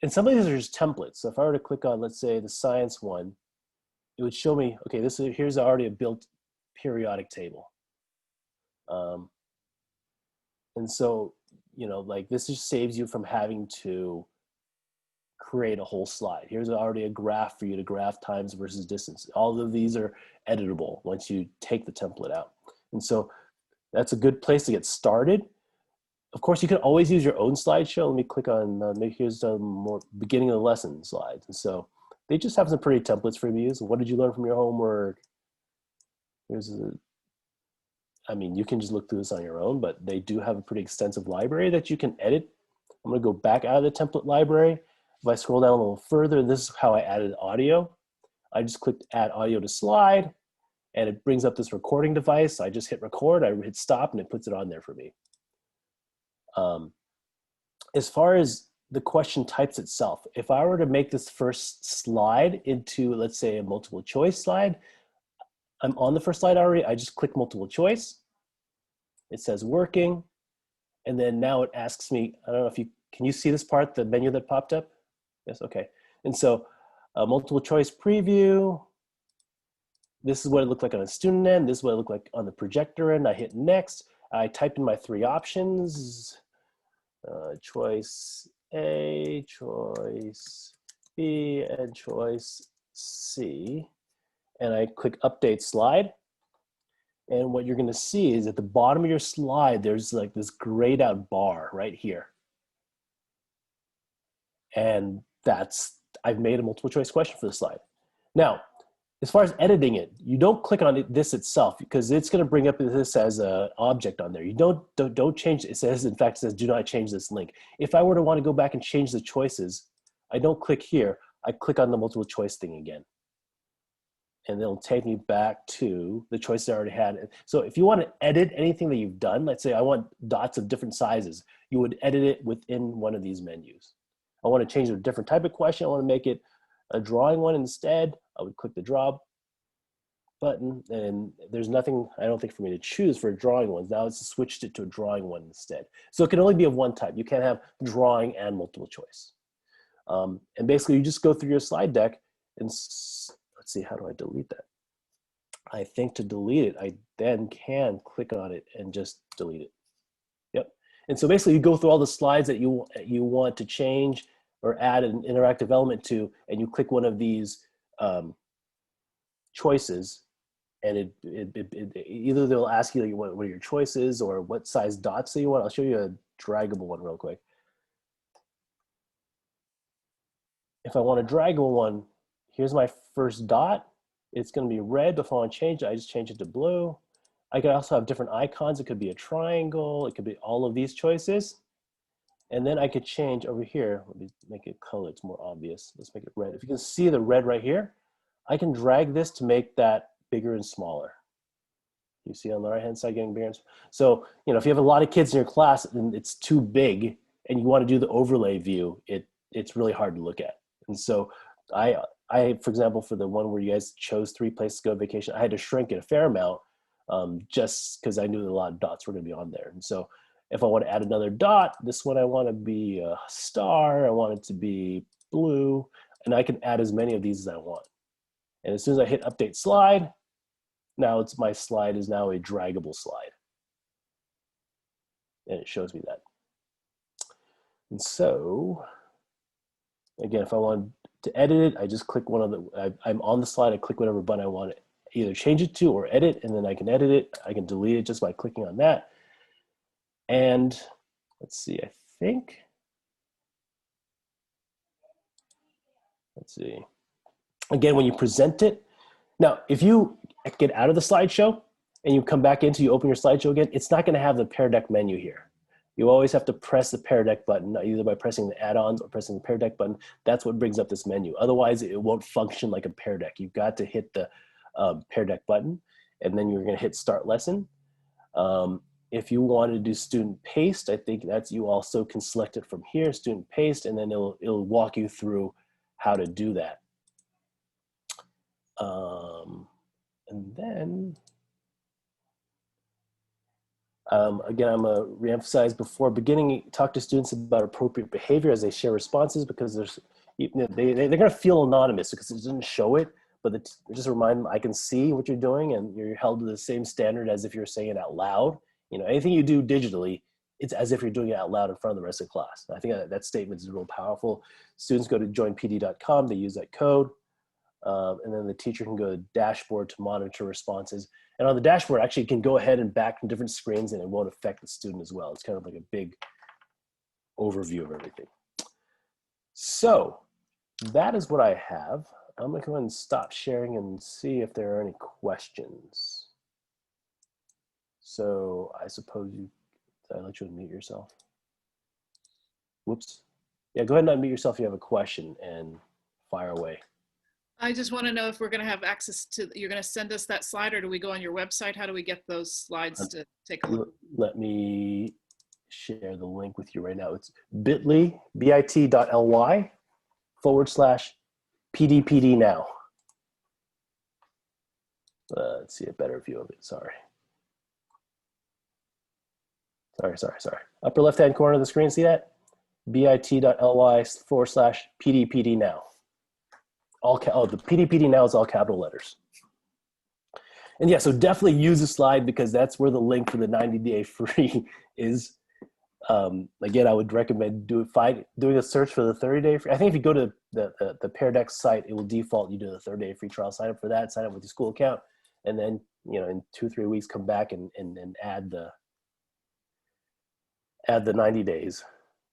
And some of these are just templates. So if I were to click on, let's say, the science one, it would show me, okay, here's already a built periodic table. And so you know, like this just saves you from having to create a whole slide. Here's already a graph for you to graph times versus distance. All of these are editable once you take the template out. And so that's a good place to get started. Of course, you can always use your own slideshow. Let me click on, maybe here's the more beginning of the lesson slides. And so they just have some pretty templates for you to use. What did you learn from your homework? Here's I mean, you can just look through this on your own, but they do have a pretty extensive library that you can edit. I'm gonna go back out of the template library. If I scroll down a little further, this is how I added audio. I just clicked add audio to slide, and it brings up this recording device. I just hit record, I hit stop, and it puts it on there for me. As far as the question types itself, if I were to make this first slide into, let's say, a multiple choice slide, I'm on the first slide already, I just click multiple choice. It says working, and then now it asks me, I don't know if you, can you see this part, the menu that popped up? Yes, okay. And so multiple choice preview, this is what it looked like on a student end, this is what it looked like on the projector end. I hit next, I type in my 3 options, choice A, choice B, and choice C. And I click update slide. And what you're gonna see is at the bottom of your slide, there's like this grayed out bar right here. And that's, I've made a multiple choice question for the slide. Now, as far as editing it, you don't click on this itself because it's gonna bring up this as an object on there. You don't change it. It says, in fact, it says, do not change this link. If I were to wanna go back and change the choices, I don't click here, I click on the multiple choice thing again. And it'll take me back to the choices I already had. So if you want to edit anything that you've done, let's say I want dots of different sizes, you would edit it within one of these menus. I want to change a different type of question. I want to make it a drawing one instead. I would click the draw button, and there's nothing, I don't think, for me to choose for drawing ones. Now it's switched it to a drawing one instead. So it can only be of one type. You can't have drawing and multiple choice. And basically you just go through your slide deck and let's see, how do I delete that? I think to delete it, I then can click on it and just delete it. Yep. And so basically you go through all the slides that you want to change or add an interactive element to, and you click one of these choices, and either they'll ask you like, what are your choices or what size dots do you want. I'll show you a draggable one real quick. If I want a draggable one, here's my first dot. It's going to be red. If I want to change it, I just change it to blue. I could also have different icons. It could be a triangle. It could be all of these choices. And then I could change over here. Let me make it color. It's more obvious. Let's make it red. If you can see the red right here, I can drag this to make that bigger and smaller. You see on the right-hand side getting bigger and smaller. So, you know, if you have a lot of kids in your class and it's too big and you want to do the overlay view, it's really hard to look at. And so I, for example, for the one where you guys chose 3 places to go on vacation, I had to shrink it a fair amount just because I knew that a lot of dots were going to be on there. And so if I want to add another dot, this one I want to be a star, I want it to be blue, and I can add as many of these as I want. And as soon as I hit update slide, now my slide is now a draggable slide. And it shows me that. And so, again, if I want to edit it, I just click one of the, I'm on the slide, I click whatever button I want to either change it to or edit, and then I can edit it. I can delete it just by clicking on that. And let's see, I think, let's see. Again, when you present it, now if you get out of the slideshow and you come back into, you open your slideshow again, it's not going to have the Pear Deck menu here. You always have to press the Pear Deck button, either by pressing the add-ons or pressing the Pear Deck button. That's what brings up this menu. Otherwise, it won't function like a Pear Deck. You've got to hit the Pear Deck button, and then you're going to hit Start Lesson. If you want to do student paste, I think that's, you also can select it from here, student paste, and then it'll walk you through how to do that. And then, again, I'm going to reemphasize before beginning, talk to students about appropriate behavior as they share responses, because they're going to feel anonymous because it doesn't show it, but just remind them, I can see what you're doing and you're held to the same standard as if you're saying it out loud. You know, anything you do digitally, it's as if you're doing it out loud in front of the rest of the class. I think that statement is real powerful. Students go to joinpd.com, they use that code, and then the teacher can go to dashboard to monitor responses. And on the dashboard, actually, you can go ahead and back from different screens, and it won't affect the student as well. It's kind of like a big overview of everything. So that is what I have. I'm going to go ahead and stop sharing and see if there are any questions. So I suppose did I let you unmute yourself? Whoops. Yeah, go ahead and unmute yourself if you have a question and fire away. I just want to know if we're going to have access to, you're going to send us that slide, or do we go on your website? How do we get those slides to take a look? Let me share the link with you right now. It's bit.ly, bit.ly/PDPD now. Let's see a better view of it, sorry. Sorry. Upper left-hand corner of the screen, see that? bit.ly/PDPD now. The PDPD now is all capital letters. And yeah, so definitely use the slide because that's where the link for the 90-day free is. Again, I would recommend doing a search for the 30-day free. I think if you go to the Pear Deck site, it will default you do the 30-day free trial. Sign up for that, sign up with your school account, and then in 2-3 weeks come back and add the 90 days.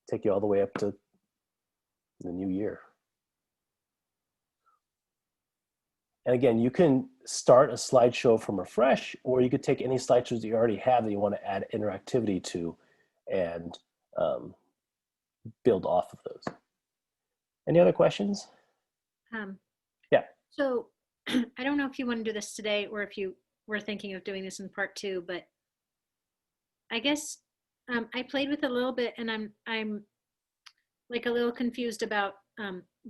Take you all the way up to the new year. And again, you can start a slideshow from refresh, or you could take any slideshows that you already have that you want to add interactivity to and build off of those. Any other questions? Yeah. So I don't know if you want to do this today or if you were thinking of doing this in part 2, but I guess I played with it a little bit, and I'm like a little confused about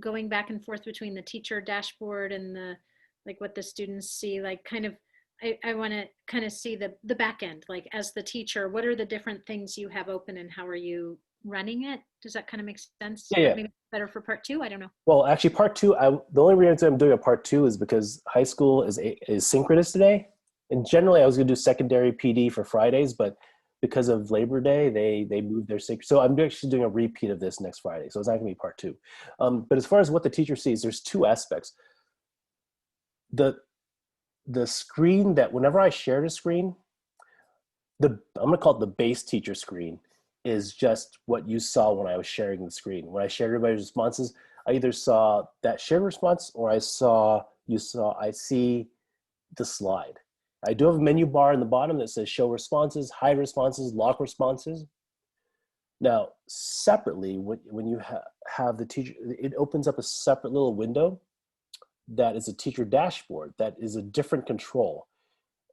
going back and forth between the teacher dashboard and the what the students see. Like kind of, I want to kind of see the back end. Like as the teacher, what are the different things you have open, and how are you running it? Does that kind of make sense? Yeah. Maybe better for part 2. I don't know. Well, actually, part 2. The only reason I'm doing a part 2 is because high school is synchronous today, and generally I was going to do secondary PD for Fridays, but because of Labor Day, they moved their sync. So I'm actually doing a repeat of this next Friday. So it's not going to be part 2. But as far as what the teacher sees, there's 2 aspects. The screen that whenever I share the screen, I'm going to call it the base teacher screen, is just what you saw when I was sharing the screen. When I shared everybody's responses, I either saw that shared response or I see the slide. I do have a menu bar in the bottom that says show responses, hide responses, lock responses. Now, separately, when you have the teacher, it opens up a separate little window that is a teacher dashboard that is a different control.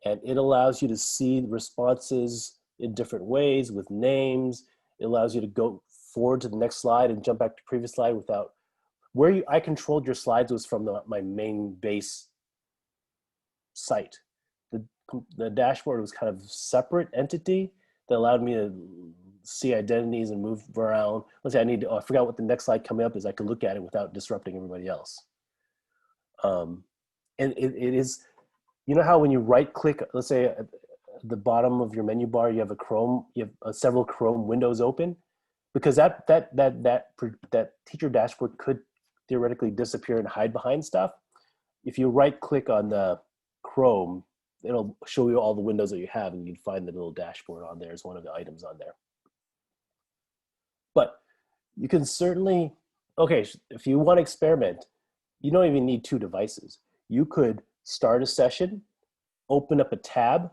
And it allows you to see responses in different ways with names. It allows you to go forward to the next slide and jump back to the previous slide without, I controlled your slides was from my main base site. The dashboard was kind of separate entity that allowed me to see identities and move around. Let's say I forgot what the next slide coming up is. I could look at it without disrupting everybody else. And it is, you know how when you right click, let's say at the bottom of your menu bar, you have several Chrome windows open, because that teacher dashboard could theoretically disappear and hide behind stuff. If you right click on the Chrome, it'll show you all the windows that you have, and you'd find the little dashboard on there as one of the items on there. But you can certainly, if you want to experiment, you don't even need 2 devices. You could start a session, open up a tab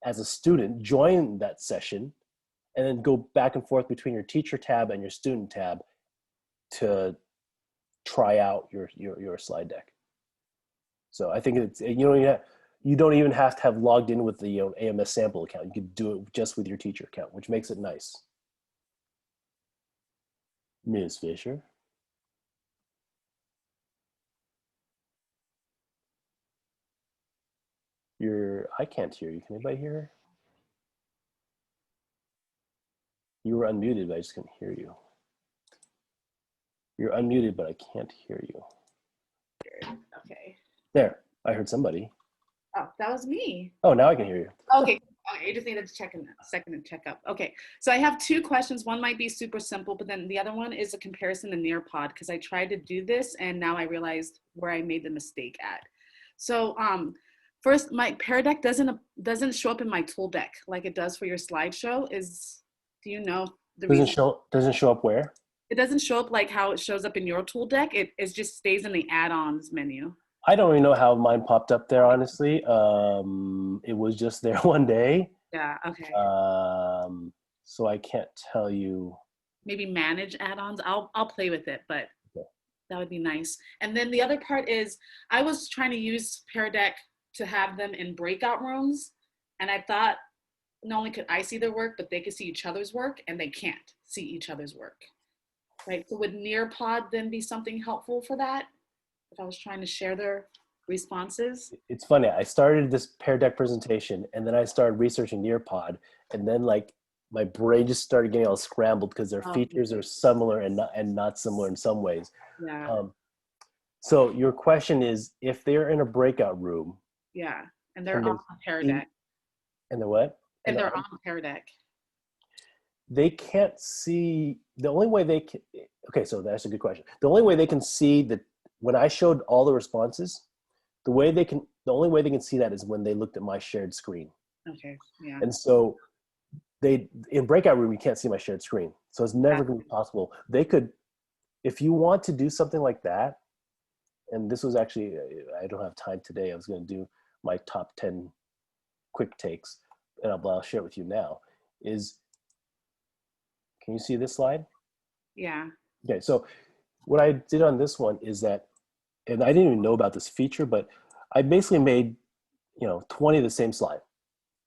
as a student, join that session, and then go back and forth between your teacher tab and your student tab to try out your slide deck. So I think you don't even have to have logged in with the AMS sample account. You could do it just with your teacher account, which makes it nice. Ms. Fisher. I can't hear you. Can anybody hear her? You were unmuted, but I just couldn't hear you. You're unmuted, but I can't hear you. Okay. There, I heard somebody. Oh, that was me. Oh, now I can hear you. Okay. I just needed to second and check up. Okay, so I have two questions. One might be super simple, but then the other one is a comparison to Nearpod because I tried to do this and now I realized where I made the mistake at. So first, my Pear Deck doesn't show up in my tool deck like it does for your slideshow. Do you know the reason? Doesn't show up where? It doesn't show up like how it shows up in your tool deck. It just stays in the add-ons menu. I don't really know how mine popped up there, honestly. It was just there one day. Yeah, okay. So I can't tell you. Maybe manage add-ons. I'll play with it, but Okay. that would be nice. And then the other part is I was trying to use Pear Deck to have them in breakout rooms. And I thought not only could I see their work, but they could see each other's work, and they can't see each other's work. Right? So would Nearpod then be something helpful for that? If I was trying to share their responses? It's funny. I started this Pear Deck presentation, and then I started researching Nearpod, and then like my brain just started getting all scrambled because their features are similar and not similar in some ways. Yeah. So your question is, if they're in a breakout room, Yeah, and they're on Pear Deck. and they're what? And they're on Pear Deck. They can't see. The only way they can. Okay, so that's a good question. The only way they can see that when I showed all the responses, the only way they can see that is when they looked at my shared screen. Okay. Yeah. And so in breakout room, you can't see my shared screen. So it's never going to be possible. They could, if you want to do something like that, and this was actually, I don't have time today. I was going to do my top 10 quick takes, and I'll share it with you now, can you see this slide? Yeah. Okay, so what I did on this one is that, and I didn't even know about this feature, but I basically made, 20 of the same slide.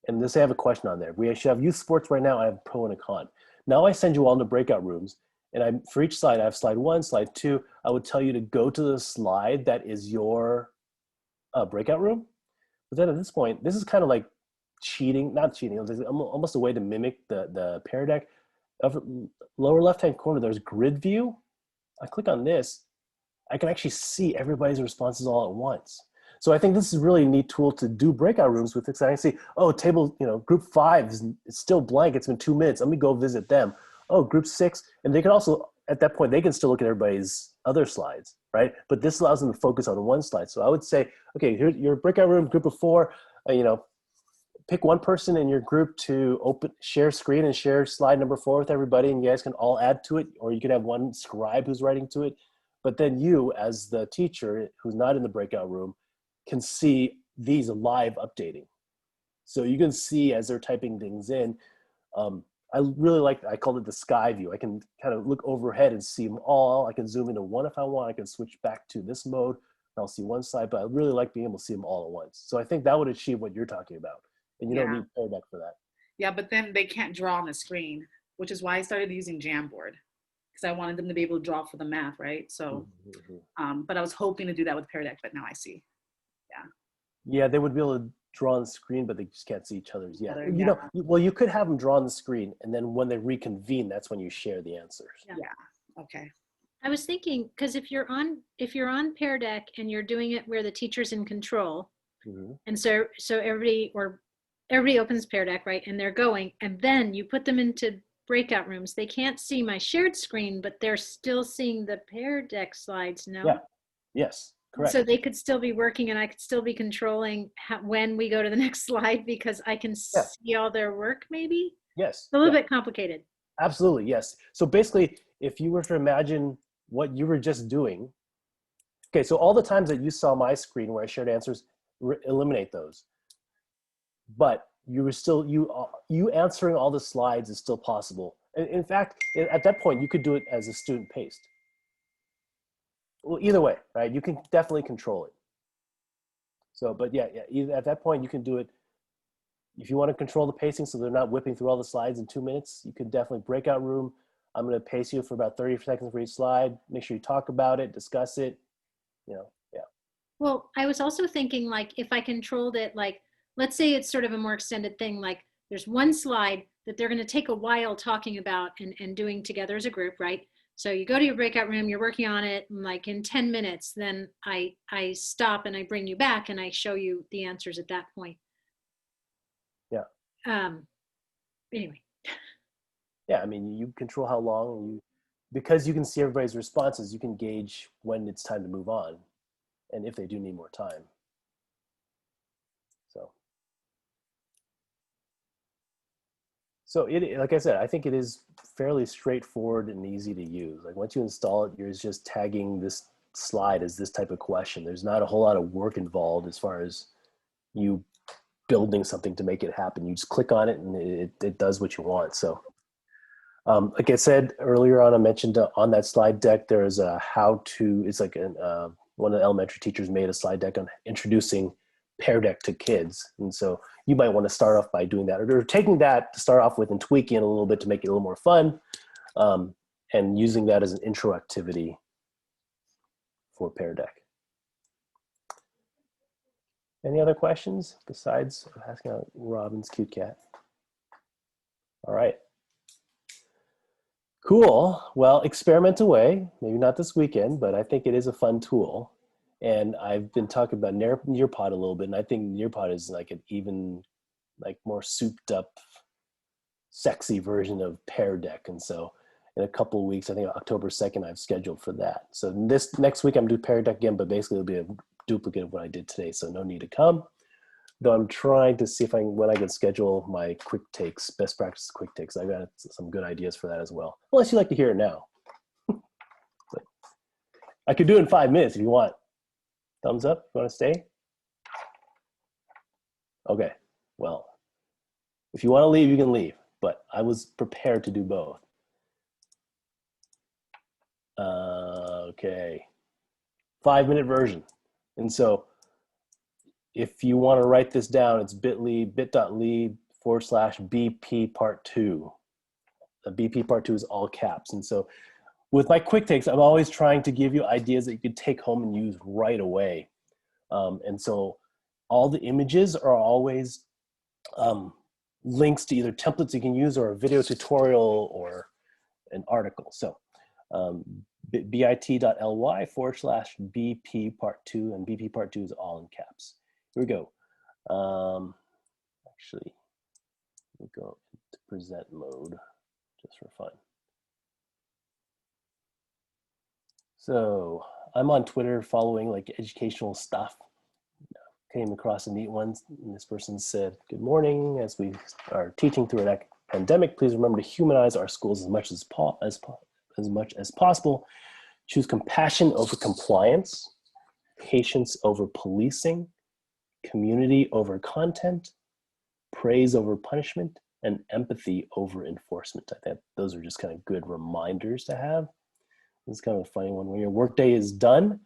And this, I have a question on there. We should have youth sports right now. I have a pro and a con. Now I send you all into breakout rooms, and for each slide, I have slide 1, slide 2. I would tell you to go to the slide that is your breakout room. But then at this point, this is kind of like cheating, not cheating, it's almost a way to mimic the Pear Deck. Lower left-hand corner, there's grid view. I click on this, I can actually see everybody's responses all at once. So I think this is really a neat tool to do breakout rooms with, because I can see, oh, table, group 5 is still blank. It's been 2 minutes. Let me go visit them. Oh, group 6. And they can also, at that point, they can still look at everybody's other slides, right? But this allows them to focus on one slide. So I would say, okay, here's your breakout room, group of 4, pick one person in your group to share screen and share slide number 4 with everybody, and you guys can all add to it, or you could have one scribe who's writing to it. But then you, as the teacher who's not in the breakout room, can see these live updating. So you can see as they're typing things in. I really I called it the sky view. I can kind of look overhead and see them all. I can zoom into one if I want. I can switch back to this mode and I'll see one slide, but I really like being able to see them all at once. So I think that would achieve what you're talking about. And you don't need Pear Deck for that. Yeah, but then they can't draw on the screen, which is why I started using Jamboard, because I wanted them to be able to draw for the math, right? So, but I was hoping to do that with Pear Deck, but now I see. Yeah, they would be able to draw on the screen, but they just can't see each other's yet. Yeah. Well, you could have them draw on the screen, and then when they reconvene, that's when you share the answers. Yeah. Okay. I was thinking, because if you're on Pear Deck and you're doing it where the teacher's in control, and so everybody opens Pear Deck, right, and they're going, and then you put them into breakout rooms. They can't see my shared screen, but they're still seeing the Pear Deck slides. No. Yeah. Yes. Correct. So they could still be working, and I could still be controlling when we go to the next slide, because I can see all their work, maybe? Yes. It's a little bit complicated. Absolutely, yes. So basically, if you were to imagine what you were just doing, okay, so all the times that you saw my screen where I shared answers, eliminate those. But you were still, you answering all the slides is still possible. In fact, at that point, you could do it as a student paced. Well, either way, right? You can definitely control it. So, but yeah, at that point, you can do it. If you want to control the pacing so they're not whipping through all the slides in 2 minutes, you can definitely breakout room. I'm going to pace you for about 30 seconds for each slide. Make sure you talk about it, discuss it, yeah. Well, I was also thinking, like, if I controlled it, like, let's say it's sort of a more extended thing, like there's one slide that they're going to take a while talking about and doing together as a group, right? So you go to your breakout room, you're working on it, and like in 10 minutes, then I stop and I bring you back and I show you the answers at that point. Yeah. Anyway, Yeah, I mean, you control how long because you can see everybody's responses, you can gauge when it's time to move on and if they do need more time. So it, like I said, I think it is fairly straightforward and easy to use. Like once you install it, you're just tagging this slide as this type of question. There's not a whole lot of work involved as far as you building something to make it happen. You just click on it and it does what you want. So like I said earlier on, I mentioned on that slide deck, there's a how to, it's like one of the elementary teachers made a slide deck on introducing Pear Deck to kids. And so you might want to start off by doing that, or taking that to start off with and tweaking it a little bit to make it a little more fun, and using that as an intro activity for Pear Deck. Any other questions besides asking out Robin's cute cat? All right. Cool. Well, experiment away. Maybe not this weekend, but I think it is a fun tool. And I've been talking about Nearpod a little bit, and I think Nearpod is like an even like more souped up, sexy version of Pear Deck. And so in a couple of weeks, I think October 2nd, I've scheduled for that. So this next week I'm doing Pear Deck again, but basically it'll be a duplicate of what I did today. So no need to come. Though I'm trying to see if when I can schedule my quick takes, best practice quick takes. I got some good ideas for that as well. Unless you like to hear it now. But I could do it in 5 minutes if you want. Thumbs up, you want to stay? Okay, well, if you want to leave, you can leave, but I was prepared to do both. Okay, 5-minute version. And so if you want to write this down, it's bit.ly/BP part 2. The BP part 2 is all caps. And so with my quick takes, I'm always trying to give you ideas that you could take home and use right away. And so all the images are always links to either templates you can use or a video tutorial or an article. So bit.ly/BP part 2, and BP part 2 is all in caps. Here we go. Actually, let me go into present mode just for fun. So I'm on Twitter following like educational stuff. Came across a neat one, and this person said, "Good morning. As we are teaching through a pandemic, please remember to humanize our schools as much as possible. Choose compassion over compliance, patience over policing, community over content, praise over punishment, and empathy over enforcement." I think those are just kind of good reminders to have. It's kind of a funny one. When your workday is done,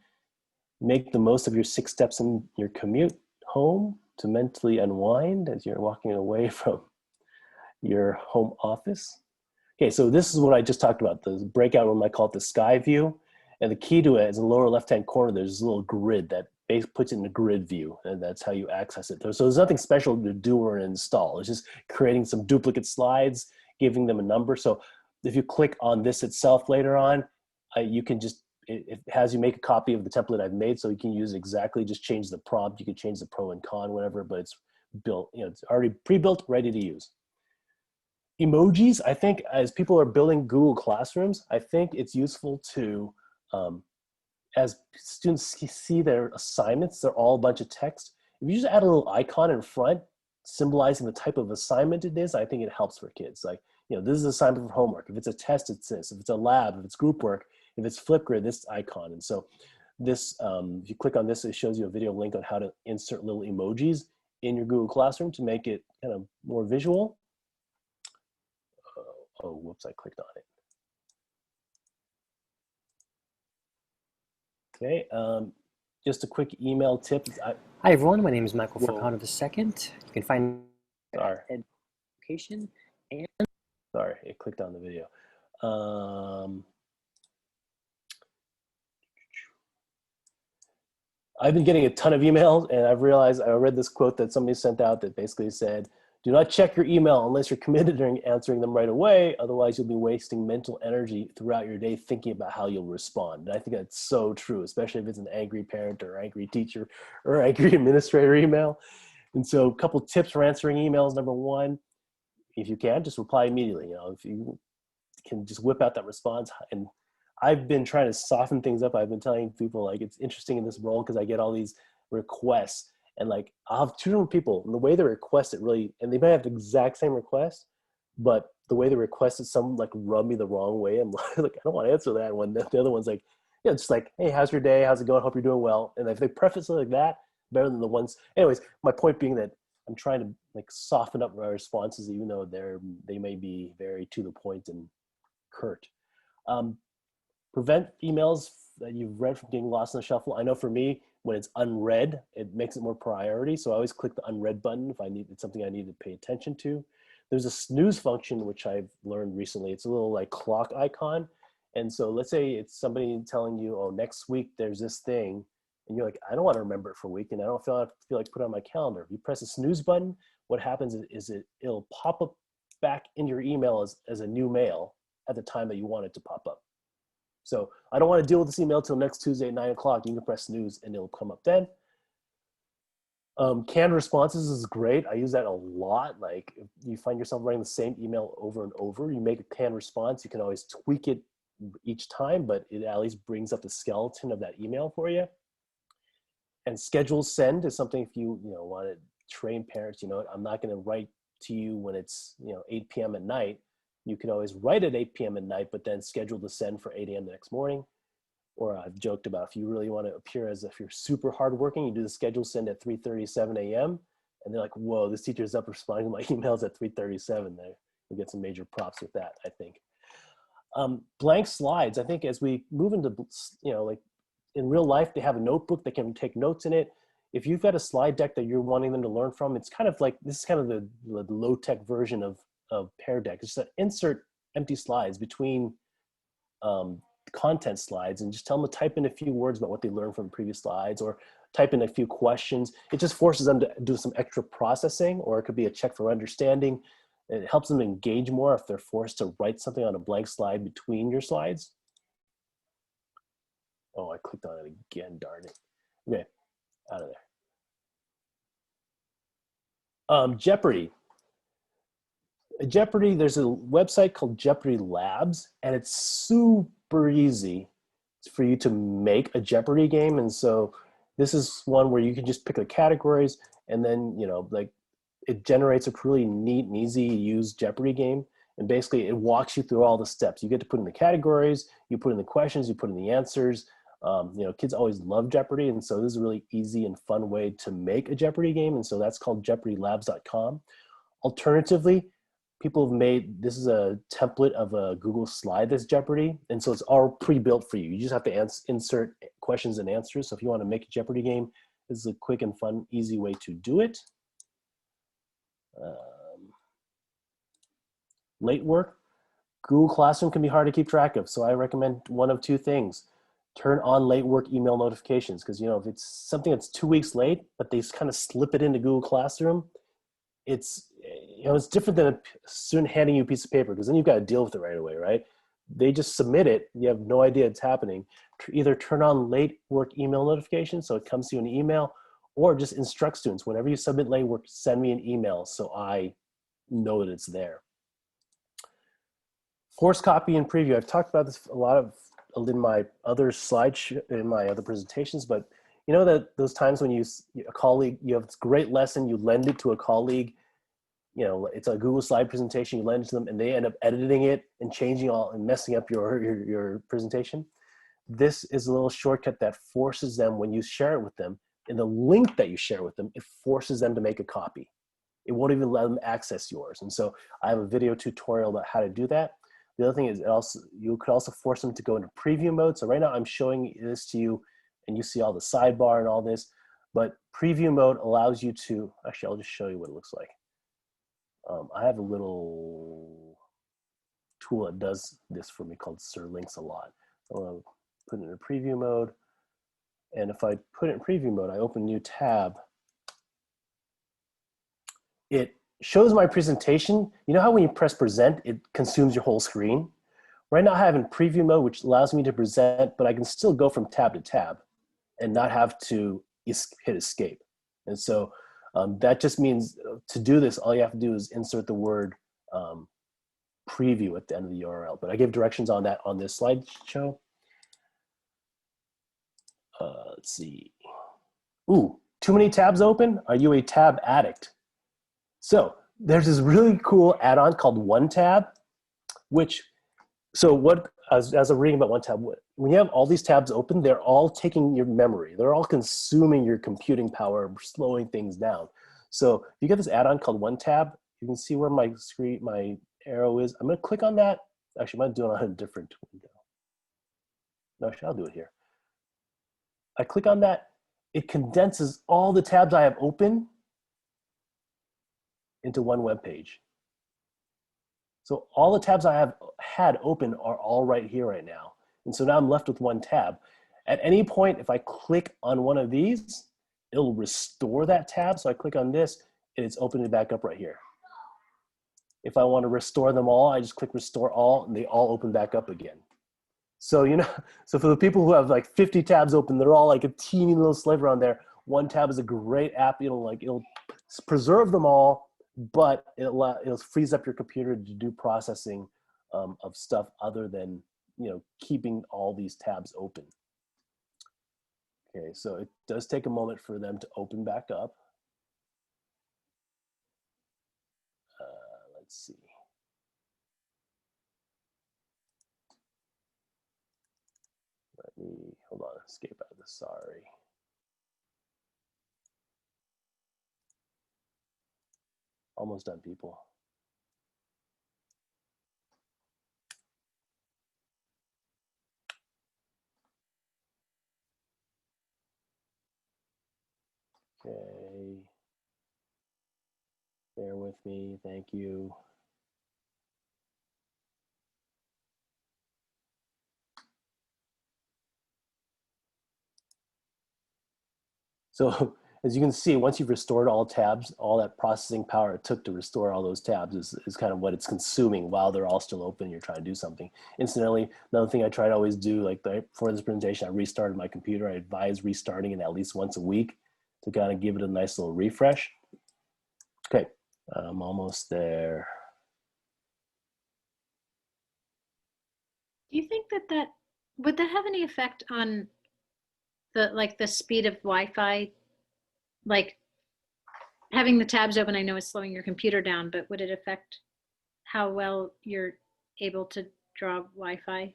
make the most of your 6 steps in your commute home to mentally unwind as you're walking away from your home office. Okay, so this is what I just talked about, the breakout room. I call it the sky view. And the key to it is in the lower left-hand corner, there's a little grid that puts it in a grid view, and that's how you access it. So there's nothing special to do or install. It's just creating some duplicate slides, giving them a number. So if you click on this itself later on, you can just, it has you make a copy of the template I've made, so you can use exactly, just change the prompt. You can change the pro and con, whatever, but it's built, it's already pre-built, ready to use. Emojis, I think as people are building Google Classrooms, I think it's useful to, as students see their assignments, they're all a bunch of text. If you just add a little icon in front symbolizing the type of assignment it is, I think it helps for kids. Like, this is an assignment for homework. If it's a test, it's this. If it's a lab, if it's group work, if it's Flipgrid, this icon. And so this, if you click on this, it shows you a video link on how to insert little emojis in your Google Classroom to make it kind of more visual. Oh, whoops, I clicked on it. Okay, just a quick email tip. Hi everyone, my name is Michael Furcano II. You can find education and sorry, it clicked on the video. I've been getting a ton of emails, and I've realized, I read this quote that somebody sent out that basically said, "Do not check your email unless you're committed to answering them right away. Otherwise, you'll be wasting mental energy throughout your day thinking about how you'll respond." And I think that's so true, especially if it's an angry parent or angry teacher or angry administrator email. And so a couple tips for answering emails. Number one, if you can, just reply immediately. If you can just whip out that response. And I've been trying to soften things up. I've been telling people like it's interesting in this role because I get all these requests, and like I'll have two different people, and the way they request it really, and they might have the exact same request, but the way they request it, some like rub me the wrong way. I'm like, I don't want to answer that one. The other one's like, yeah, it's like, hey, how's your day? How's it going? Hope you're doing well. And if they preface it like that, better than the ones. Anyways, my point being that I'm trying to like soften up my responses, even though they may be very to the point and curt. Prevent emails that you've read from getting lost in the shuffle. I know for me, when it's unread, it makes it more priority. So I always click the unread button if it's something I need to pay attention to. There's a snooze function, which I've learned recently. It's a little like clock icon. And so let's say it's somebody telling you, oh, next week there's this thing. And you're like, I don't want to remember it for a week, and I don't feel like put it on my calendar. If you press the snooze button, what happens is it'll pop up back in your email as a new mail at the time that you want it to pop up. So I don't want to deal with this email till next Tuesday at 9 o'clock. You can press snooze and it'll come up then. Canned responses is great. I use that a lot. Like if you find yourself writing the same email over and over, you make a canned response. You can always tweak it each time, but it at least brings up the skeleton of that email for you. And schedule send is something if you want to train parents, I'm not going to write to you when it's 8 p.m. at night. You can always write at 8 p.m. at night, but then schedule the send for 8 a.m. the next morning. Or I've joked about if you really want to appear as if you're super hardworking, you do the schedule send at 3:37 a.m. And they're like, whoa, this teacher's up responding to my emails at 3:37. You'll get some major props with that, I think. Blank slides. I think as we move into, like in real life, they have a notebook that can take notes in it. If you've got a slide deck that you're wanting them to learn from, it's kind of like, this is kind of the low-tech version of Pear Deck. It's just insert empty slides between content slides and just tell them to type in a few words about what they learned from previous slides, or type in a few questions. It just forces them to do some extra processing, or it could be a check for understanding. It helps them engage more if they're forced to write something on a blank slide between your slides. Oh, I clicked on it again, darn it. Okay, out of there. Jeopardy. Jeopardy, there's a website called Jeopardy Labs, and it's super easy for you to make a Jeopardy game. And so this is one where you can just pick the categories, and then, like it generates a really neat and easy to use Jeopardy game. And basically it walks you through all the steps. You get to put in the categories, you put in the questions, you put in the answers. Kids always love Jeopardy. And so this is a really easy and fun way to make a Jeopardy game. And so that's called jeopardylabs.com. Alternatively, people have made, this is a template of a Google slide that's Jeopardy. And so it's all pre-built for you. You just have to insert questions and answers. So if you want to make a Jeopardy game, this is a quick and fun, easy way to do it. Late work. Google Classroom can be hard to keep track of. So I recommend one of two things. Turn on late work email notifications. Because, if it's something that's 2 weeks late, but they kind of slip it into Google Classroom, it's different than a student handing you a piece of paper, because then you've got to deal with it right away, right? They just submit it. You have no idea it's happening. Either turn on late work email notifications so it comes to you in an email, or just instruct students, whenever you submit late work, send me an email so I know that it's there. Force copy and preview. I've talked about this a lot in my other in my other presentations, but that those times when a colleague, you have this great lesson, you lend it to a colleague, it's a Google slide presentation, you lend it to them and they end up editing it and changing all and messing up your presentation. This is a little shortcut that forces them, when you share it with them, in the link that you share with them, it forces them to make a copy. It won't even let them access yours. And so I have a video tutorial about how to do that. The other thing is you could also force them to go into preview mode. So right now I'm showing this to you and you see all the sidebar and all this, but preview mode allows you to, actually, I'll just show you what it looks like. I have a little tool that does this for me called Sir Links a lot. So I'm gonna put it in a preview mode. And if I put it in preview mode, I open a new tab. It shows my presentation. You know how when you press present, it consumes your whole screen? Right now I have in preview mode, which allows me to present, but I can still go from tab to tab and not have to hit escape. And so that just means to do this, all you have to do is insert the word preview at the end of the URL, but I gave directions on that on this slideshow. Let's see. Ooh, too many tabs open? Are you a tab addict? So there's this really cool add-on called One Tab, which, so what, as I'm reading about One Tab, when you have all these tabs open, they're all taking your memory. They're all consuming your computing power, slowing things down. So if you get this add-on called One Tab, you can see where my screen, my arrow is. I'm gonna click on that. Actually, I might do it on a different window. No, actually, I'll do it here. I click on that. It condenses all the tabs I have open into one web page. So all the tabs I have had open are all right here right now. And so now I'm left with one tab. At any point, if I click on one of these, it'll restore that tab. So I click on this, and it's opening it back up right here. If I want to restore them all, I just click restore all, and they all open back up again. So, you know, so for the people who have like 50 tabs open, they're all like a teeny little sliver on there. One Tab is a great app. It'll preserve them all, but it'll freeze up your computer to do processing of stuff other than, you know, keeping all these tabs open. Okay, so it does take a moment for them to open back up. Let's see. Let me, hold on, escape out of this, sorry. Almost done, people. Okay. Bear with me, thank you. So as you can see, once you've restored all tabs, all that processing power it took to restore all those tabs is kind of what it's consuming while they're all still open. You're trying to do something. Incidentally, another thing I try to always do, like before this presentation, I restarted my computer. I advise restarting it at least once a week to kind of give it a nice little refresh. Okay, I'm almost there. Do you think that would that have any effect on the speed of Wi-Fi? Like having the tabs open, I know is slowing your computer down, but would it affect how well you're able to draw Wi-Fi,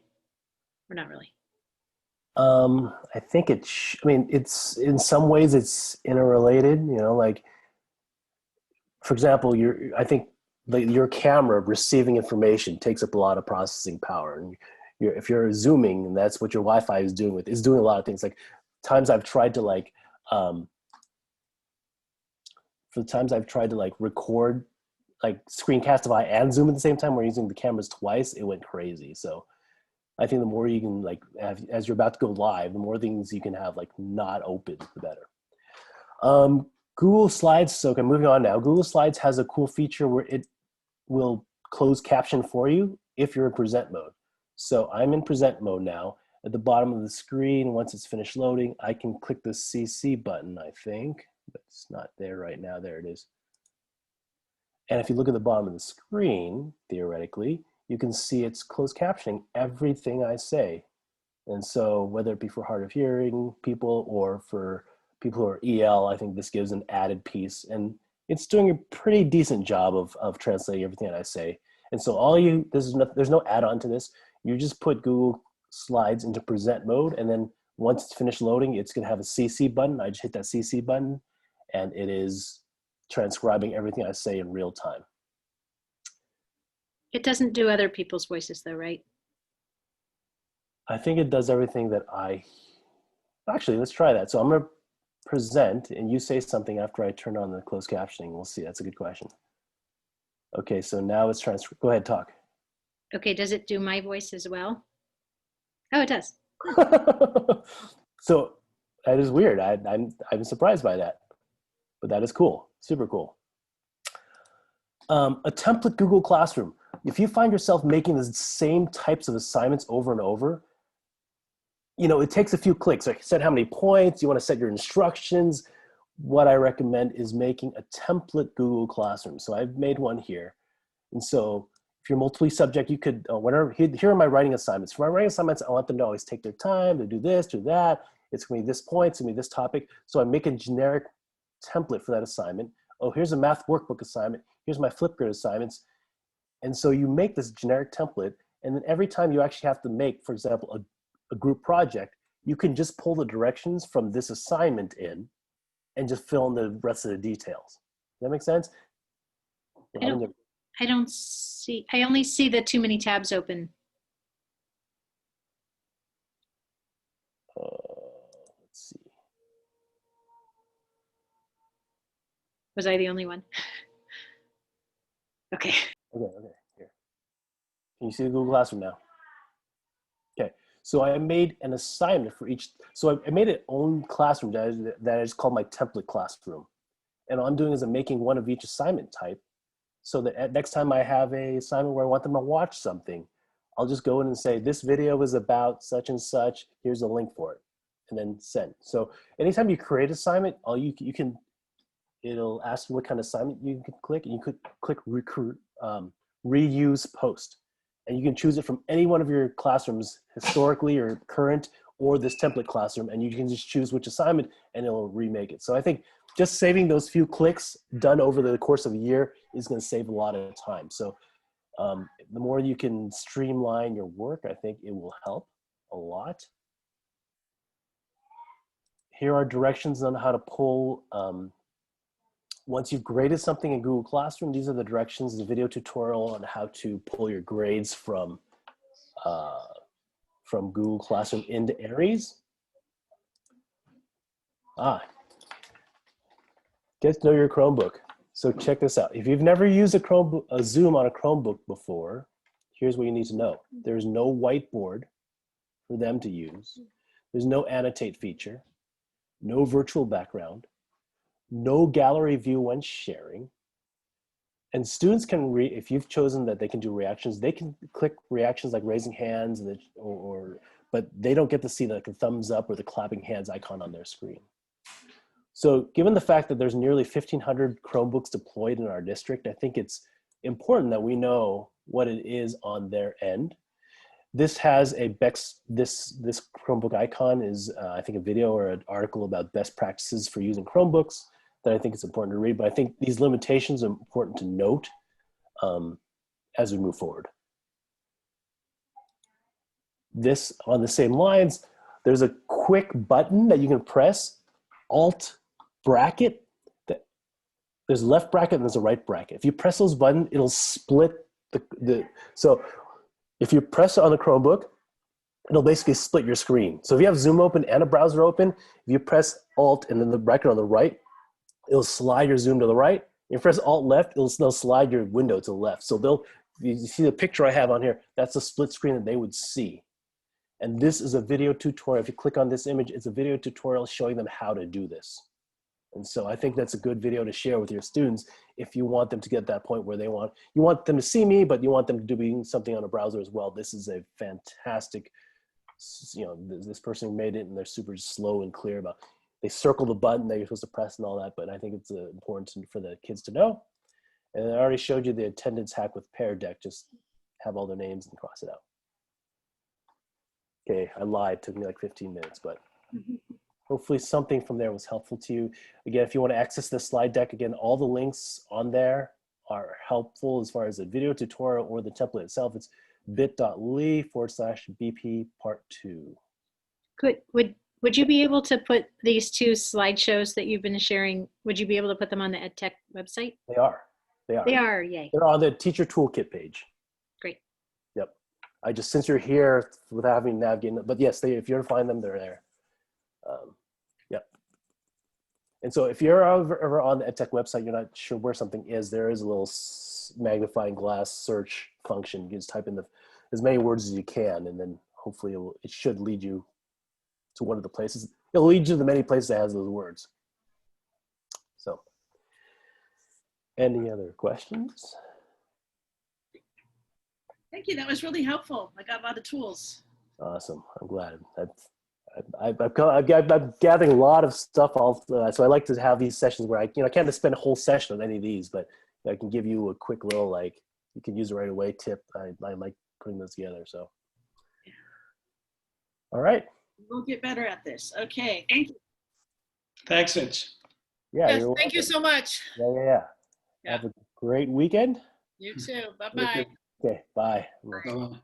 or not really? I think I mean, it's in some ways it's interrelated, you know, like, for example, I think your camera receiving information takes up a lot of processing power. And if you're zooming, and that's what your Wi-Fi is doing a lot of things. Like times I've tried to like, record, like screencastify and zoom at the same time, we're using the cameras twice, it went crazy. So I think the more you can like have, as you're about to go live, the more things you can have like not open, the better. Google Slides, so okay, moving on now. Google Slides has a cool feature where it will close caption for you if you're in present mode. So I'm in present mode now. At the bottom of the screen, once it's finished loading, I can click the CC button, I think. But it's not there right now, there it is. And if you look at the bottom of the screen, theoretically, you can see it's closed captioning everything I say. And so whether it be for hard of hearing people or for people who are EL, I think this gives an added piece. And it's doing a pretty decent job of translating everything that I say. And so there's no add-on to this. You just put Google Slides into present mode, and then once it's finished loading, it's gonna have a CC button. I just hit that CC button, and it is transcribing everything I say in real time. It doesn't do other people's voices though, right? I think it does everything that actually, let's try that. So I'm gonna present, and you say something after I turn on the closed captioning. We'll see, that's a good question. Okay, so now it's go ahead, talk. Okay, does it do my voice as well? Oh, it does. So that is weird. I'm surprised by that, but that is cool, super cool. A template Google Classroom. If you find yourself making the same types of assignments over and over, you know, it takes a few clicks. Like set how many points, you want to set your instructions. What I recommend is making a template Google Classroom. So I've made one here. And so if you're multi-subject, you could, here are my writing assignments. For my writing assignments, I want them to always take their time to do this, do that. It's going to be this point, it's going to be this topic. So I make a generic template for that assignment. Oh, here's a math workbook assignment. Here's my Flipgrid assignments. And so you make this generic template, and then every time you actually have to make, for example, a group project, you can just pull the directions from this assignment in and just fill in the rest of the details. Does that make sense? I don't see, I only see the too many tabs open. Let's see. Was I the only one? Okay. Okay, here. Can you see the Google Classroom now? Okay, so I made an assignment for each, so I made an own classroom that is called my template classroom. And all I'm doing is I'm making one of each assignment type, so that next time I have a assignment where I want them to watch something, I'll just go in and say, this video is about such and such, here's a link for it, and then send. So anytime you create an assignment, it'll ask you what kind of assignment you can click, and you could click reuse post. And you can choose it from any one of your classrooms, historically or current, or this template classroom, and you can just choose which assignment and it'll remake it. So I think just saving those few clicks done over the course of a year is going to save a lot of time. So the more you can streamline your work, I think it will help a lot. Here are directions on how to pull, once you've graded something in Google Classroom, these are the directions, the video tutorial on how to pull your grades from Google Classroom into Aries. Get to know your Chromebook. So check this out. If you've never used a Zoom on a Chromebook before, here's what you need to know. There's no whiteboard for them to use. There's no annotate feature, no virtual background, no gallery view when sharing. And students can, if you've chosen that they can do reactions, they can click reactions like raising hands, but they don't get to see like the thumbs up or the clapping hands icon on their screen. So given the fact that there's nearly 1,500 Chromebooks deployed in our district, I think it's important that we know what it is on their end. This has this Chromebook icon is, I think, a video or an article about best practices for using Chromebooks that I think it's important to read, but I think these limitations are important to note as we move forward. This, on the same lines, there's a quick button that you can press, Alt bracket, there's a left bracket and there's a right bracket. If you press those buttons, it'll split so if you press it on the Chromebook, it'll basically split your screen. So if you have Zoom open and a browser open, if you press Alt and then the bracket on the right, it'll slide your Zoom to the right. If you press Alt left, it'll slide your window to the left. So you see the picture I have on here, that's a split screen that they would see. And this is a video tutorial. If you click on this image, it's a video tutorial showing them how to do this. And so I think that's a good video to share with your students if you want them to get that point where you want them to see me, but you want them to do something on a browser as well. This is a fantastic, this person made it and they're super slow and clear about, they circle the button that you're supposed to press and all that, but I think it's important for the kids to know. And I already showed you the attendance hack with Pear Deck, just have all their names and cross it out. Okay, I lied, it took me like 15 minutes, but hopefully something from there was helpful to you. Again, if you want to access the slide deck, again, all the links on there are helpful as far as the video tutorial or the template itself. It's bit.ly/BP part 2. Would you be able to put these two slideshows that you've been sharing, would you be able to put them on the EdTech website? They are. They are, yay. They're on the teacher toolkit page. Great. Yep. since you're here without having to navigate, but yes, if you ever find them, they're there. Yep. And so if you're ever on the EdTech website, you're not sure where something is, there is a little magnifying glass search function. You can just type in as many words as you can, and then hopefully it should lead you to one of the places. It'll lead you to the many places that has those words. So, any other questions? Thank you. That was really helpful. I got a lot of tools. Awesome. I'm glad. I'm gathering a lot of stuff. So I like to have these sessions where I can't just spend a whole session on any of these, but I can give you a quick little you can use it right away tip. I like putting those together. So, all right. We'll get better at this. Okay, thank you. Thanks, Mitch. Yeah, Yes, you're thank you welcome. so much. Yeah. Yeah. Have a great weekend. You too. Bye-bye. Okay, bye. Bye-bye.